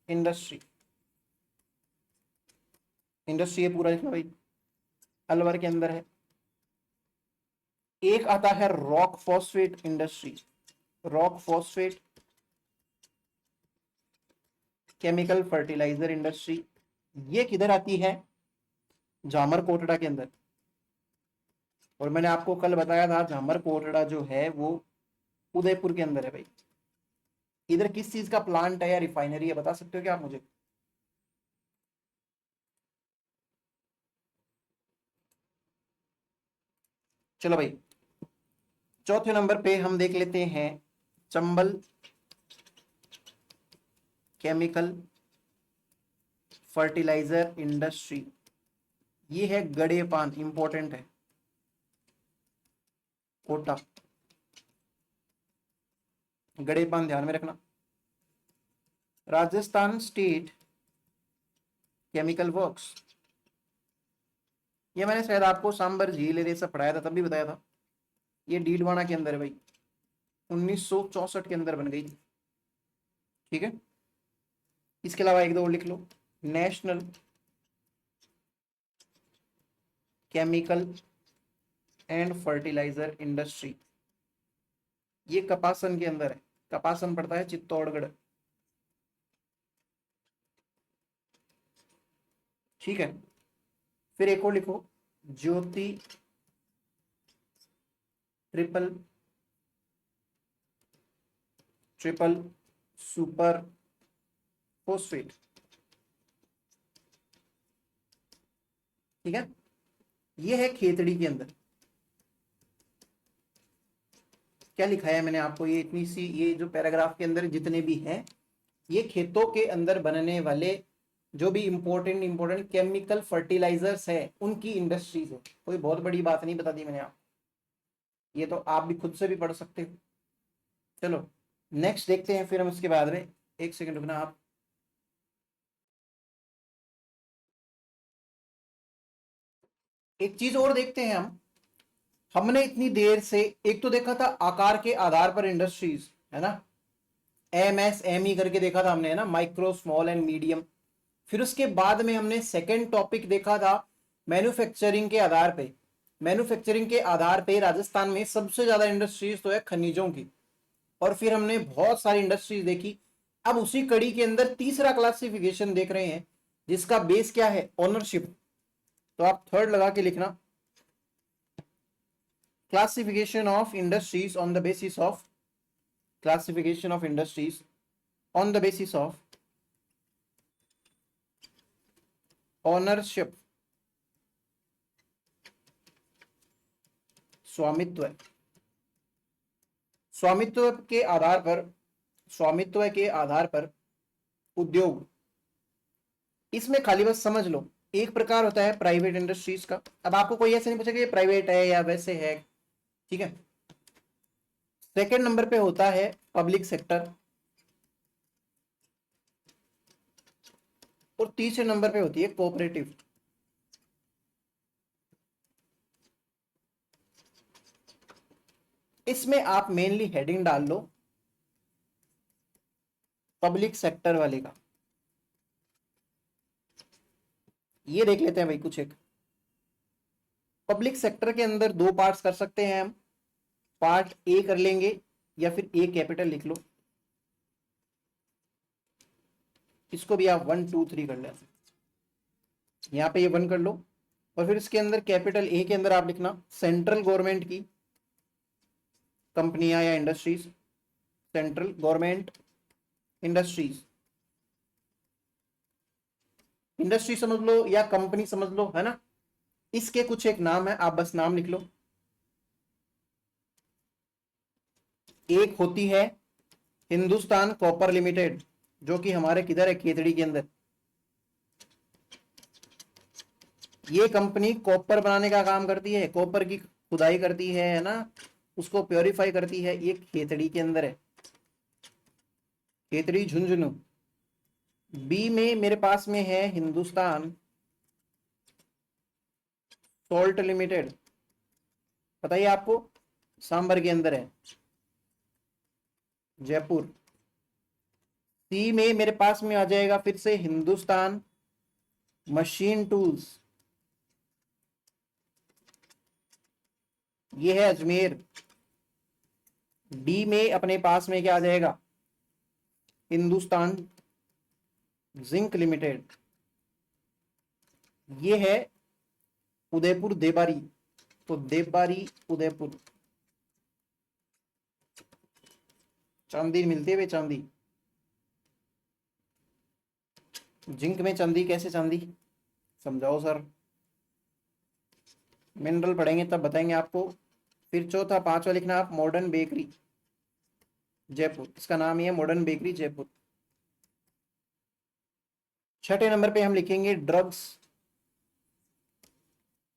इंडस्ट्री, इंडस्ट्री है पूरा लिखना भाई, अलवर के अंदर है। एक आता है rock phosphate industry, rock phosphate chemical fertiliser industry. ये किधर आती है? जामर कोटड़ा के अंदर। और मैंने आपको कल बताया था, जामर कोटड़ा जो है वो उदयपुर के अंदर है भाई। इधर किस चीज का प्लांट है या रिफाइनरी है, बता सकते हो क्या आप मुझे? चलो भाई, चौथे नंबर पे हम देख लेते हैं चंबल केमिकल फर्टिलाइजर इंडस्ट्री, ये है गड़े पान, इंपॉर्टेंट है, कोटा, गड़े पान ध्यान में रखना। राजस्थान स्टेट केमिकल वर्क्स, ये मैंने शायद आपको सांबर झील ये सब पढ़ाया था, तब भी बताया था। ये डीडवाना के अंदर है भाई, 1964 के अंदर बन गई थी, ठीक है। इसके अलावा एक दो और लिख लो, national chemical and fertilizer industry, ये कपासन के अंदर है, कपासन पड़ता है चित्तौड़गढ़, ठीक है। फिर एक और लिखो, ज्योति ट्रिपल सुपर फोस्फेट, ठीक है। ये है खेतड़ी के अंदर, क्या लिखा है मैंने आपको, ये इतनी सी, ये जो पैराग्राफ के अंदर जितने भी हैं, ये खेतों के अंदर बनने वाले जो भी इंपॉर्टेंट केमिकल फर्टिलाइजर्स है उनकी इंडस्ट्रीज है। कोई बहुत बड़ी बात नहीं बता दी मैंने आप, ये तो आप भी खुद से भी पढ़ सकते हो। चलो नेक्स्ट देखते हैं फिर हम इसके बाद में, एक सेकंड रुकना आप। एक चीज और देखते हैं हम, हमने इतनी देर से एक तो देखा था आकार के आधार पर इंडस्ट्रीज, है ना, MSME करके देखा था हमने, है ना, माइक्रो स्मॉल एंड मीडियम। फिर उसके बाद में हमने सेकंड टॉपिक देखा था मैन्युफैक्चरिंग के आधार पे। मैन्युफैक्चरिंग के आधार पे राजस्थान में सबसे ज्यादा इंडस्ट्रीज तो है खनिजों की, और फिर हमने बहुत सारी इंडस्ट्रीज देखी। अब उसी कड़ी के अंदर तीसरा क्लासिफिकेशन देख रहे हैं, जिसका बेस क्या है, ओनरशिप। तो आप थर्ड लगा के लिखना, classification of industries on the basis of classification of industries on the basis of ownership, स्वामित्व, स्वामित्व के आधार पर, स्वामित्व के आधार पर उद्योग। इसमें खाली बस समझ लो, एक प्रकार होता है प्राइवेट इंडस्ट्रीज का। अब आपको कोई ऐसे नहीं पूछेगा ये प्राइवेट है या वैसे है, ठीक है। सेकंड नंबर पे होता है पब्लिक सेक्टर, और तीसरे नंबर पे होती है कोऑपरेटिव। इसमें आप मेनली हेडिंग डाल लो पब्लिक सेक्टर वाले का। ये देख लेते हैं भाई कुछ एक, पब्लिक सेक्टर के अंदर दो पार्ट्स कर सकते हैं हम, पार्ट ए कर लेंगे या फिर ए कैपिटल लिख लो, इसको भी आप 1 2 3 कर लें, यहाँ पे ये 1 कर लो। और फिर इसके अंदर कैपिटल ए के अंदर आप लिखना सेंट्रल गवर्नमेंट की कंपनियां या industries, central government industries, industry समझ लो या कंपनी समझ लो, है ना। इसके कुछ एक नाम है, आप बस नाम लिख लो। एक होती है हिंदुस्तान कॉपर लिमिटेड, जो कि हमारे किधर है, खेतड़ी के अंदर। ये कंपनी कॉपर बनाने का काम करती है, कॉपर की खुदाई करती है ना, उसको प्योरीफाई करती है, ये खेतड़ी के अंदर है, खेतड़ी झुंझुनू। बी में मेरे पास में है हिंदुस्तान सॉल्ट लिमिटेड, बताइए आपको, सांबर के अंदर है, जयपुर। सी में मेरे पास में आ जाएगा फिर से हिंदुस्तान मशीन टूल्स, ये है अजमेर। डी में अपने पास में क्या आ जाएगा, हिंदुस्तान जिंक लिमिटेड, ये है उदयपुर देबारी, तो देबारी उदयपुर। चांदी मिलती है भाई, चांदी, जिंक में चांदी, कैसे चांदी, समझाओ सर, मिनरल पढ़ेंगे तब बताएंगे आपको। फिर चौथा पांचवा लिखना आप मॉडर्न बेकरी जयपुर, इसका नाम ही है मॉडर्न बेकरी जयपुर। छठे नंबर पे हम लिखेंगे ड्रग्स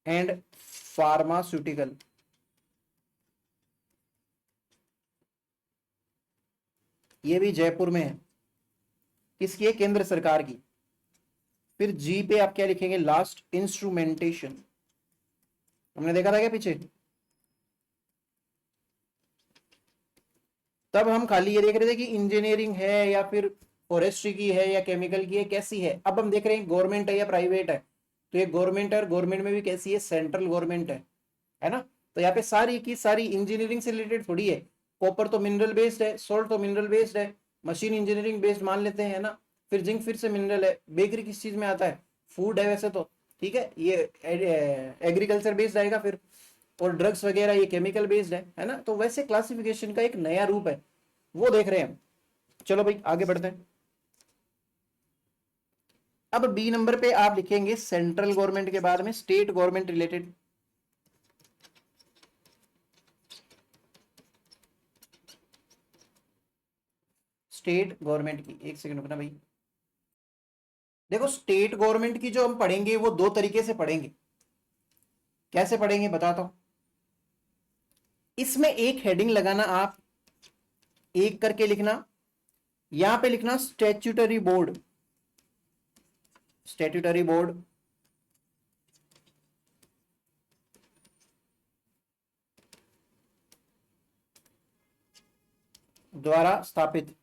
एंड फार्मास्यूटिकल। ये भी जयपुर में है, किसकी है? केंद्र सरकार की। फिर जी पे आप क्या लिखेंगे? Last, instrumentation. हमने देखा था क्या पीछे? तब हम खाली ये देख रहे थे कि इंजीनियरिंग है या फिर फॉरेस्ट्री की है या केमिकल की है, कैसी है। अब हम देख रहे हैं गवर्नमेंट है या प्राइवेट है। तो ये गवर्नमेंट है, और गवर्नमेंट में भी कैसी है? सेंट्रल गवर्नमेंट है ना। तो यहाँ पे सारी की सारी इंजीनियरिंग से रिलेटेड थोड़ी है। कॉपर तो मिनरल बेस्ड है, सोल्ट तो मिनरल बेस्ड है, मशीन इंजीनियरिंग बेस्ड मान लेते हैं, है ना। फिर जिंक फिर से मिनरल है। बेकरी किस चीज में आता है? फूड है वैसे तो, ठीक है, ये एग्रीकल्चर बेस्ड आएगा फिर। और ड्रग्स वगैरह ये केमिकल बेस्ड है ना। तो वैसे क्लासिफिकेशन का एक नया रूप है, वो देख रहे हैं हम। चलो भाई आगे बढ़ते हैं। अब बी नंबर पे आप लिखेंगे सेंट्रल गवर्नमेंट के बाद में state government related. State government की, एक सेकंड रुकना भाई। देखो स्टेट गवर्नमेंट की जो हम पढ़ेंगे वो दो तरीके से पढ़ेंगे। कैसे पढ़ेंगे बताता हूं। इसमें एक हेडिंग लगाना आप, एक करके लिखना। यहां पे लिखना स्टैट्यूटरी बोर्ड। स्टैट्यूटरी बोर्ड द्वारा स्थापित।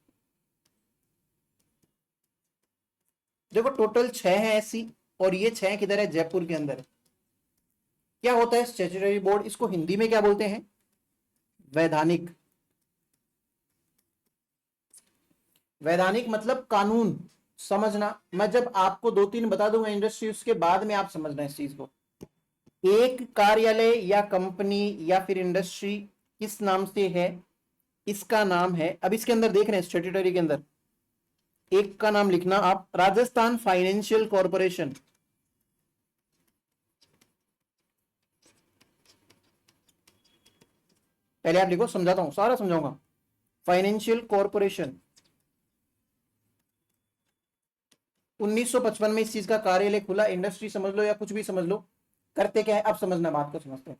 देखो टोटल 6 है ऐसी, और ये 6 किधर है? जयपुर के अंदर। क्या होता है स्टैट्यूटरी बोर्ड? इसको हिंदी में क्या बोलते हैं? वैधानिक। वैधानिक मतलब कानून। समझना, मैं जब आपको दो तीन बता दूंगा इंडस्ट्री, उसके बाद में आप समझना इस चीज को। एक कार्यालय या कंपनी या फिर इंडस्ट्री किस नाम से है? इसका नाम है, अब इसके अंदर देख रहे हैं स्टैट्यूटरी के अंदर, एक का नाम लिखना आप, राजस्थान फाइनेंशियल कॉरपोरेशन। पहले आप लिखो, समझाता हूं, सारा समझाऊंगा। फाइनेंशियल कॉरपोरेशन 1955 में इस चीज का कार्यालय खुला। इंडस्ट्री समझ लो या कुछ भी समझ लो, करते क्या है अब समझना, बात को समझते हैं।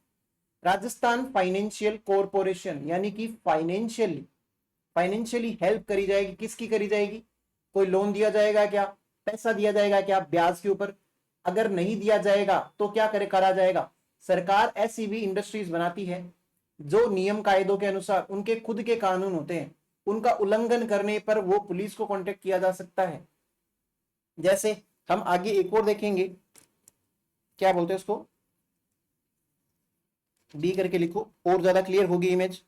राजस्थान फाइनेंशियल कॉरपोरेशन यानी कि फाइनेंशियली, फाइनेंशियली हेल्प करी जाएगी। किसकी करी जाएगी? कोई लोन दिया जाएगा क्या? पैसा दिया जाएगा क्या ब्याज के ऊपर? अगर नहीं दिया जाएगा तो क्या करे करा जाएगा? सरकार ऐसी भी इंडस्ट्रीज बनाती है जो नियम कायदों के अनुसार, उनके खुद के कानून होते हैं, उनका उल्लंघन करने पर वो पुलिस को कांटेक्ट किया जा सकता है। जैसे हम आगे एक और देखेंगे, क्या बोलते हैं उसको, डी करके लिखो और ज्यादा क्लियर होगी इमेज।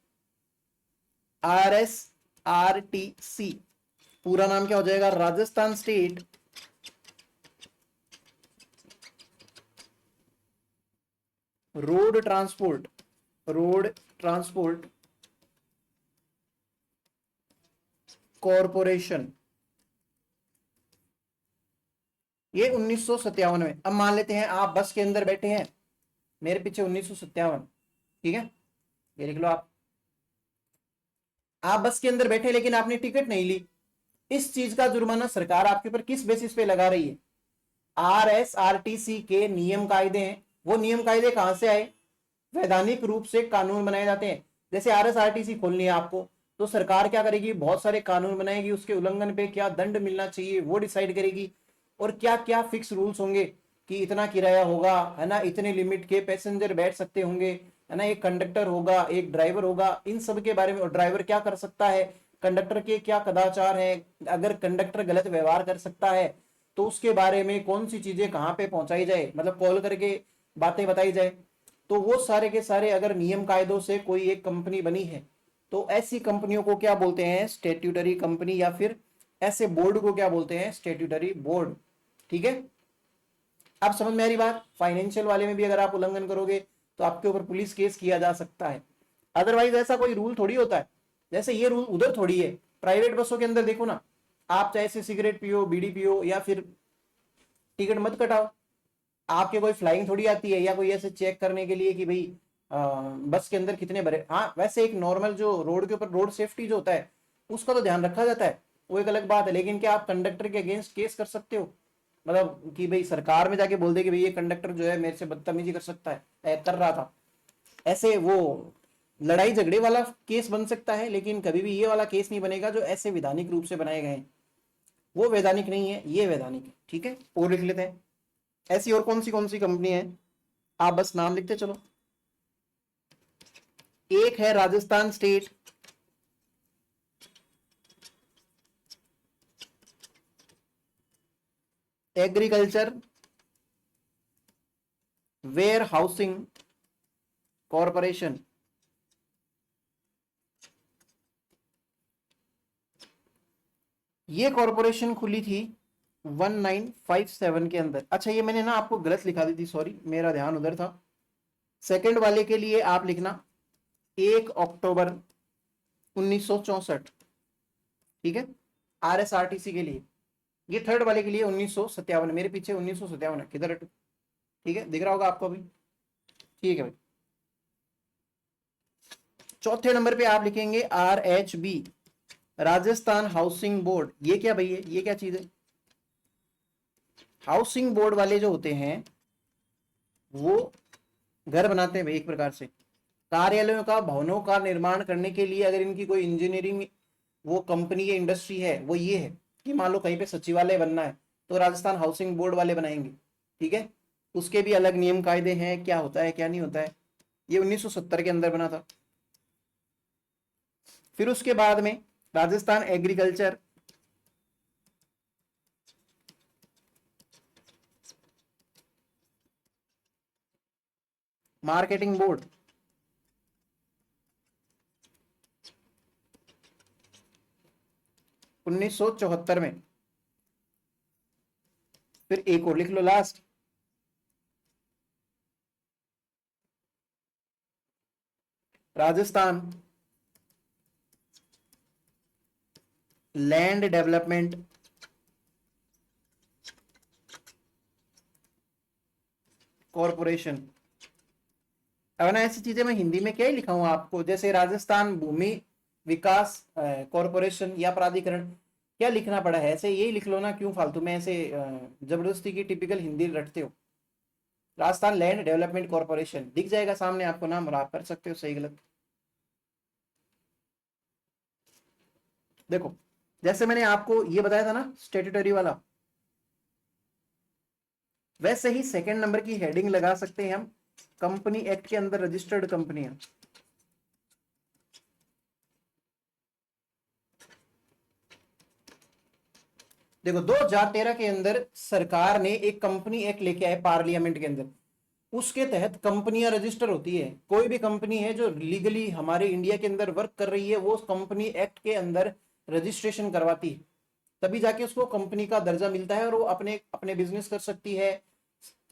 RSRTC पूरा नाम क्या हो जाएगा? Rajasthan state road transport, road transport corporation. ये 1957 में। अब मान लेते हैं आप बस के अंदर बैठे हैं, मेरे पीछे 1957, ठीक है, ये लिख लो आप बस के अंदर बैठे लेकिन आपने टिकट नहीं ली। इस चीज का जुर्माना सरकार आपके ऊपर किस बेसिस पे लगा रही है? RSRTC के नियम कायदे हैं। वो नियम कायदे कहां से आए? वैधानिक रूप से कानून बनाए जाते हैं। जैसे RSRTC खोलनी है आपको, तो सरकार क्या करेगी? बहुत सारे कानून बनाएगी, उसके उल्लंघन पे क्या दंड मिलना चाहिए वो डिसाइड करेगी। और क्या क्या फिक्स रूल्स होंगे कि इतना किराया होगा, है ना, इतने लिमिट के पैसेंजर बैठ सकते होंगे, है ना, एक कंडक्टर होगा, एक ड्राइवर होगा, इन सब के बारे में। और ड्राइवर क्या कर सकता है, कंडक्टर के क्या कदाचार है, अगर कंडक्टर गलत व्यवहार कर सकता है तो उसके बारे में कौन सी चीजें कहाँ पे पहुंचाई जाए, मतलब कॉल करके बातें बताई जाए। तो वो सारे के सारे अगर नियम कायदों से कोई एक कंपनी बनी है, तो ऐसी कंपनियों को क्या बोलते हैं? स्टैट्यूटरी कंपनी, या फिर ऐसे बोर्ड को क्या बोलते हैं? Statutory board. ठीक है, अब समझ में आ रही बात। फाइनेंशियल वाले में भी अगर आप उल्लंघन करोगे तो आपके ऊपर पुलिस केस किया जा सकता है। अदरवाइज ऐसा कोई रूल थोड़ी होता है, जैसे ये रूल उधर थोड़ी है। प्राइवेट बसों के अंदर देखो ना, आप चाहे से सिगरेट पियो, बीड़ी पियो, या फिर टिकट मत कटाओ, आपके कोई फ्लाइंग थोड़ी आती है, या कोई ऐसे चेक करने के लिए कि भाई बस के अंदर कितने भरे। हाँ वैसे एक नॉर्मल जो रोड के ऊपर रोड सेफ्टी जो होता है उसका तो ध्यान रखा जाता है, वो एक अलग बात है। लेकिन क्या आप कंडक्टर के अगेंस्ट केस कर सकते हो? मतलब कि भाई सरकार में जाके बोल दे कि भाई ये कंडक्टर जो है मेरे से बदतमीजी कर सकता है, कर रहा था, ऐसे वो लड़ाई झगड़े वाला केस बन सकता है, लेकिन कभी भी ये वाला केस नहीं बनेगा जो ऐसे वैधानिक रूप से बनाए गए हैं। वो वैधानिक नहीं है, ये वैधानिक है। ठीक है, और लिख लेते हैं। ऐसी और कौन सी कंपनी है, आप बस नाम लिखते चलो। एक है Rajasthan state agriculture warehousing corporation. ये कॉरपोरेशन खुली थी 1957 के अंदर। अच्छा, ये मैंने ना आपको गलत लिखा दी थी, सॉरी, मेरा ध्यान उधर था। सेकंड वाले के लिए आप लिखना 1 अक्टूबर 1964। ठीक है, RSRTC के लिए। ये थर्ड वाले के लिए 1957, मेरे पीछे 1957 है, किधर है? ठीक है, दिख रहा होगा आपको अभी। ठीक है भाई, चौथे नंबर पे आप लिखेंगे RHB, राजस्थान हाउसिंग बोर्ड। ये क्या भाई है, ये क्या चीज है? हाउसिंग बोर्ड वाले जो होते हैं वो घर बनाते हैं भाई, एक प्रकार से कार्यालयों का, भवनों का निर्माण करने के लिए। अगर इनकी कोई इंजीनियरिंग वो कंपनी या इंडस्ट्री है, वो ये है कि मान लो कहीं पे सचिवालय बनना है तो राजस्थान हाउसिंग बोर्ड वाले बनाएंगे। ठीक है, उसके भी अलग नियम कायदे हैं, क्या होता है क्या नहीं होता है। ये 1970 के अंदर बना था। फिर उसके बाद में राजस्थान एग्रीकल्चर मार्केटिंग बोर्ड, 1974 में। फिर एक और लिख लो last, Rajasthan land development corporation. अब ना ऐसी चीजें मैं हिंदी में क्या ही लिखा हूं आपको, जैसे राजस्थान भूमि विकास कॉरपोरेशन या प्राधिकरण, क्या लिखना पड़ा है? ऐसे यही लिख लो ना, क्यों फालतू में ऐसे जबरदस्ती की टिपिकल हिंदी रटते हो। राजस्थान लैंड डेवलपमेंट कॉरपोरेशन दिख जाएगा सामने आपको नाम, और आप कर सकते हो सही गलत। देखो, जैसे मैंने आपको ये बताया था ना स्टेट्यूटरी वाला, वैसे ही सेकंड नंबर की हेडिंग लगा सकते हैं हम, कंपनी एक्ट के अंदर रजिस्टर्ड कंपनियां। देखो, 2013 के अंदर सरकार ने एक कंपनी एक्ट लेके आए पार्लियामेंट के अंदर। उसके तहत कंपनियां रजिस्टर होती है। कोई भी कंपनी है जो लीगली हमारे इंडिया के अंदर वर्क कर रही है, वो कंपनी एक्ट के अंदर रजिस्ट्रेशन करवाती है, तभी जाके उसको कंपनी का दर्जा मिलता है और वो अपने अपने बिजनेस कर सकती है,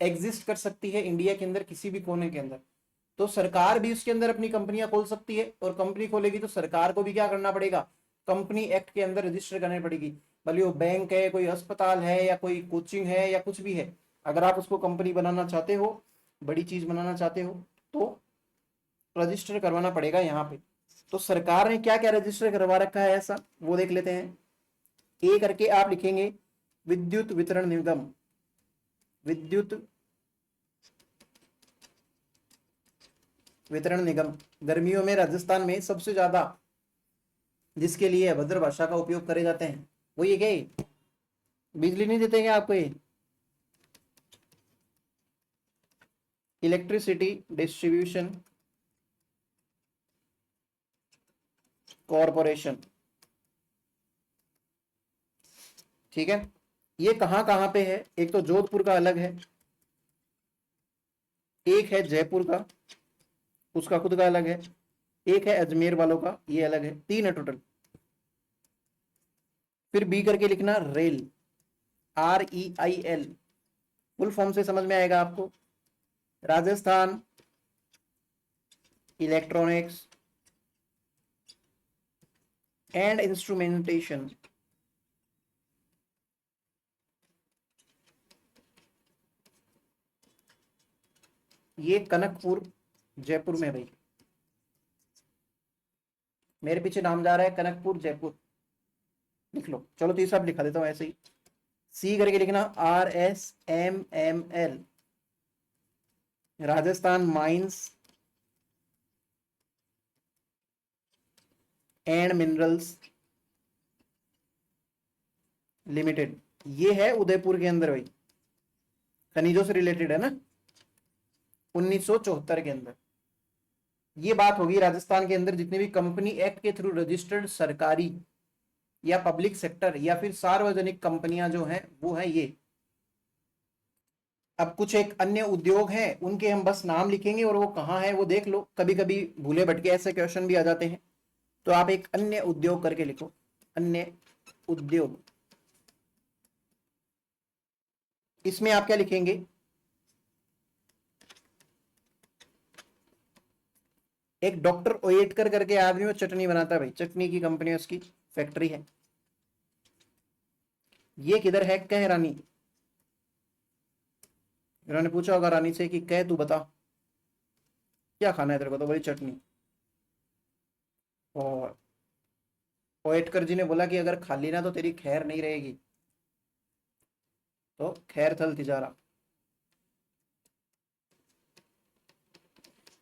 एग्जिस्ट कर सकती है इंडिया के अंदर किसी भी कोने के अंदर। तो सरकार भी उसके अंदर अपनी कंपनियां खोल सकती है, और कंपनी खोलेगी तो सरकार को भी क्या करना पड़ेगा? कंपनी एक्ट के अंदर रजिस्टर करनी पड़ेगी। भले वो बैंक है, कोई अस्पताल है, या कोई कोचिंग है, या कुछ भी है, अगर आप उसको कंपनी बनाना चाहते हो, बड़ी चीज बनाना चाहते हो, तो रजिस्टर करवाना पड़ेगा यहाँ पे। तो सरकार ने क्या क्या रजिस्टर करवा रखा है ऐसा, वो देख लेते हैं। ए करके आप लिखेंगे विद्युत वितरण निगम, विद्युत वितरण निगम। गर्मियों में राजस्थान में सबसे ज्यादा जिसके लिए अभद्र भाषा का उपयोग करे जाते हैं, वो ये क्या है? बिजली नहीं देते क्या आपको? ये इलेक्ट्रिसिटी डिस्ट्रीब्यूशन कॉरपोरेशन। ठीक है, ये कहां कहां पे है? एक तो जोधपुर का अलग है, एक है जयपुर का, उसका खुद का अलग है, एक है अजमेर वालों का, ये अलग है, 3 है टोटल। फिर बी करके लिखना रेल, REIL, फुल फॉर्म से समझ में आएगा आपको, राजस्थान इलेक्ट्रॉनिक्स एंड इंस्ट्रूमेंटेशन। ये कनकपुर जयपुर में है भाई, मेरे पीछे नाम जा रहा है कनकपुर जयपुर, लिख लो। चलो तीसरा लिखा देता हूं ऐसे ही, सी करके लिखना, RSMML, Rajasthan mines and minerals limited. ये है उदयपुर के अंदर भाई, खनिजों से रिलेटेड है ना, 1974 के अंदर। ये बात होगी राजस्थान के अंदर जितनी भी कंपनी एक्ट के थ्रू रजिस्टर्ड सरकारी या पब्लिक सेक्टर या फिर सार्वजनिक कंपनियां जो हैं वो है ये। अब कुछ एक अन्य उद्योग हैं, उनके हम बस नाम लिखेंगे और वो कहाँ है वो देख लो, कभी कभी भूले भटके ऐसे क्वेश्चन भी आ जाते हैं। तो आप एक अन्य उद्योग करके लिखो, अन्य उद्योग। इसमें आप क्या लिखेंगे, एक डॉक्टर ओएटकर करके आदमी वो चटनी बनाता है भाई, चटनी की कंपनी है, उसकी फैक्ट्री है। ये किधर है, कह रानी। इन्होंने पूछा होगा रानी से कि कह तू बता क्या खाना है तेरे को, तो बोली चटनी। और ओएटकर जी ने बोला कि अगर खा ली ना तो तेरी खैर नहीं रहेगी। तो खैर थल तिजारा।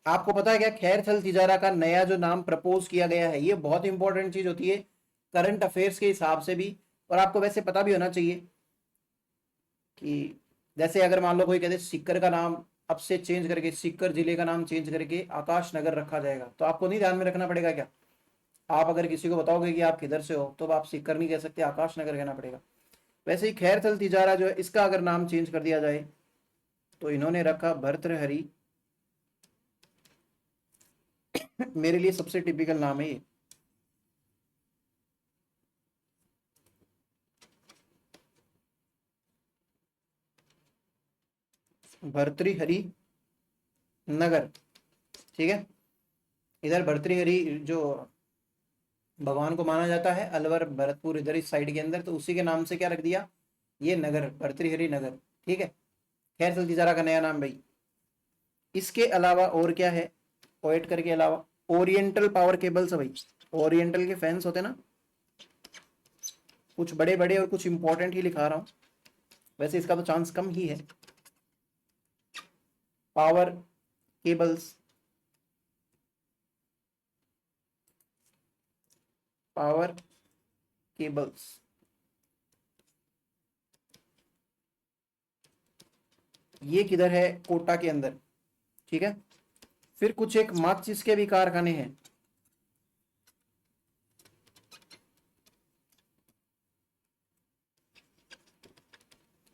आपको पता है क्या, खैर थल तिजारा का नया जो नाम प्रपोज किया गया है, ये बहुत इंपॉर्टेंट चीज होती है करंट अफेयर्स के हिसाब से भी, और आपको वैसे पता भी होना चाहिए कि जैसे अगर मान लो कोई कहते सीकर का नाम अब से चेंज करके, सीकर जिले का नाम चेंज करके आकाश नगर रखा जाएगा, तो आपको नहीं ध्यान में रखना पड़ेगा क्या? आप अगर किसी को बताओगे कि आप किधर से हो तो आप सीकर नहीं कह सकते, आकाश नगर कहना पड़ेगा। वैसे ही खैर थल तिजारा जो है, इसका अगर नाम चेंज कर दिया जाए तो इन्होंने रखा भर्तृहरि। मेरे लिए सबसे टिपिकल नाम है ये। भर्तृहरि नगर, ठीक है। इधर भर्तृहरि जो भगवान को माना जाता है, अलवर भरतपुर इधर इस साइड के अंदर, तो उसी के नाम से क्या रख दिया, ये नगर, भर्तृहरि नगर, ठीक है। खैर थल तिजारा का नया नाम भाई। इसके अलावा और क्या है, ओएटकर के अलावा ओरिएंटल पावर केबल्स भाई। ओरिएंटल के फैंस होते ना, कुछ बड़े बड़े और कुछ इंपॉर्टेंट ही लिखा रहा हूं, वैसे इसका तो चांस कम ही है। पावर केबल्स, पावर केबल्स, ये किधर है, कोटा के अंदर, ठीक है। फिर कुछ एक माचिस के भी कारखाने हैं,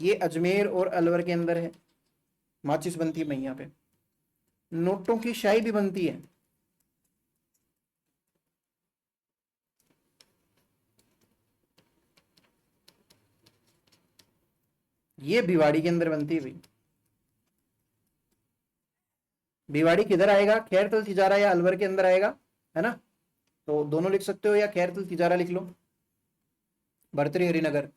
ये अजमेर और अलवर के अंदर है। माचिस बनती है यहाँ पे, नोटों की शाई भी बनती है, ये भिवाड़ी के अंदर बनती है भाई। भिवाड़ी किधर आएगा, खैरतल तिजारा या अलवर के अंदर आएगा, है ना। तो दोनों लिख सकते हो या खैरतल तिजारा लिख लो, भर्तृहरि नगर।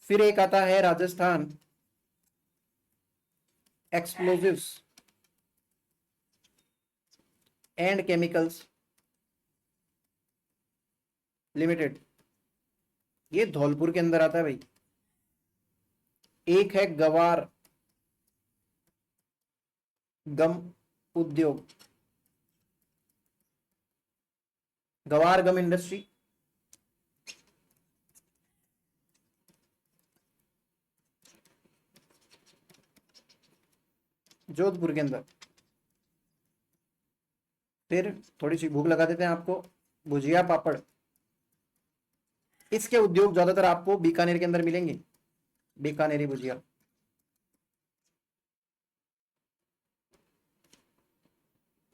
फिर एक आता है Rajasthan explosives and chemicals limited, ये धौलपुर के अंदर आता है भाई। एक है गवार गम उद्योग, गवार गम इंडस्ट्री, जोधपुर के अंदर। फिर थोड़ी सी भूख लगा देते हैं आपको, भुजिया पापड़, इसके उद्योग ज्यादातर आपको बीकानेर के अंदर मिलेंगे, बीकानेरी भुजिया।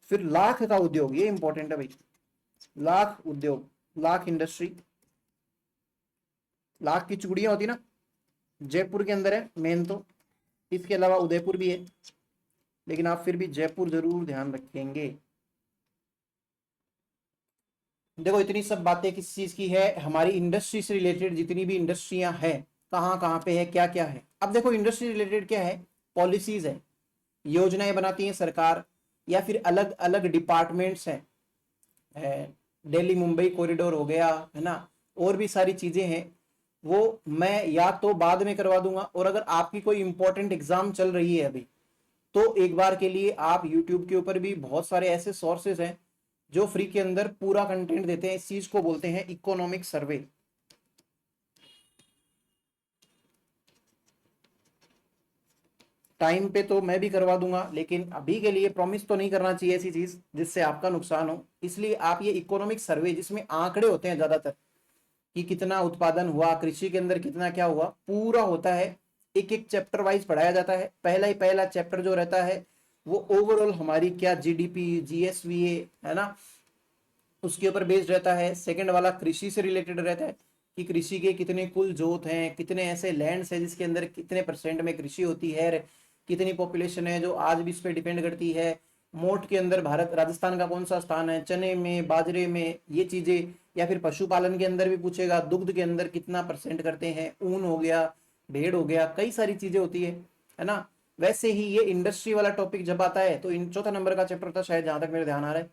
फिर लाख का उद्योग, ये इंपॉर्टेंट है भाई, लाख उद्योग, लाख इंडस्ट्री। लाख की चूड़ियां होती ना, जयपुर के अंदर है मेन तो, इसके अलावा उदयपुर भी है, लेकिन आप फिर भी जयपुर जरूर ध्यान रखेंगे। देखो इतनी सब बातें किस चीज की है, हमारी इंडस्ट्री से रिलेटेड जितनी भी इंडस्ट्रियां हैं, कहाँ कहाँ पे है, क्या क्या है। अब देखो इंडस्ट्री रिलेटेड क्या है, पॉलिसीज है, योजनाएं बनाती है सरकार, या फिर अलग अलग डिपार्टमेंट्स हैं, दिल्ली मुंबई कॉरिडोर हो गया, है ना, और भी सारी चीजें हैं। वो मैं या तो बाद में करवा दूंगा, और अगर आपकी कोई इंपॉर्टेंट एग्जाम चल रही है अभी, तो एक बार के लिए आप यूट्यूब के ऊपर भी बहुत सारे ऐसे सोर्सेज हैं जो फ्री के अंदर पूरा कंटेंट देते हैं। इस चीज को बोलते हैं इकोनॉमिक सर्वे। टाइम पे तो मैं भी करवा दूंगा, लेकिन अभी के लिए प्रॉमिस तो नहीं करना चाहिए ऐसी चीज जिससे आपका नुकसान हो। इसलिए आप ये इकोनॉमिक सर्वे, जिसमें आंकड़े होते हैं ज्यादातर कि कितना उत्पादन हुआ, कृषि के अंदर कितना क्या हुआ, पूरा होता है, एक एक चैप्टर वाइज पढ़ाया जाता है। पहला चैप्टर जो रहता है वो ओवरऑल हमारी क्या जीडीपी, जीएसवीए है ना, उसके ऊपर बेस्ड रहता है। सेकंड वाला कृषि से रिलेटेड रहता है कि कृषि के कितने कुल जोत हैं, कितने ऐसे लैंड्स हैं जिसके अंदर कितने परसेंट में कृषि होती है, कितनी पॉपुलेशन है जो आज भी इस पर डिपेंड करती है। मोट के अंदर भारत, राजस्थान का कौन सा स्थान है, चने में, बाजरे में, ये चीजें। या फिर पशुपालन के अंदर भी पूछेगा, दुग्ध के अंदर कितना परसेंट करते हैं, ऊन हो गया, भेड़ हो गया, कई सारी चीजें होती है ना। वैसे ही ये इंडस्ट्री वाला टॉपिक जब आता है तो इन चौथा नंबर का चैप्टर था शायद, जहां तक मेरे ध्यान आ रहा है,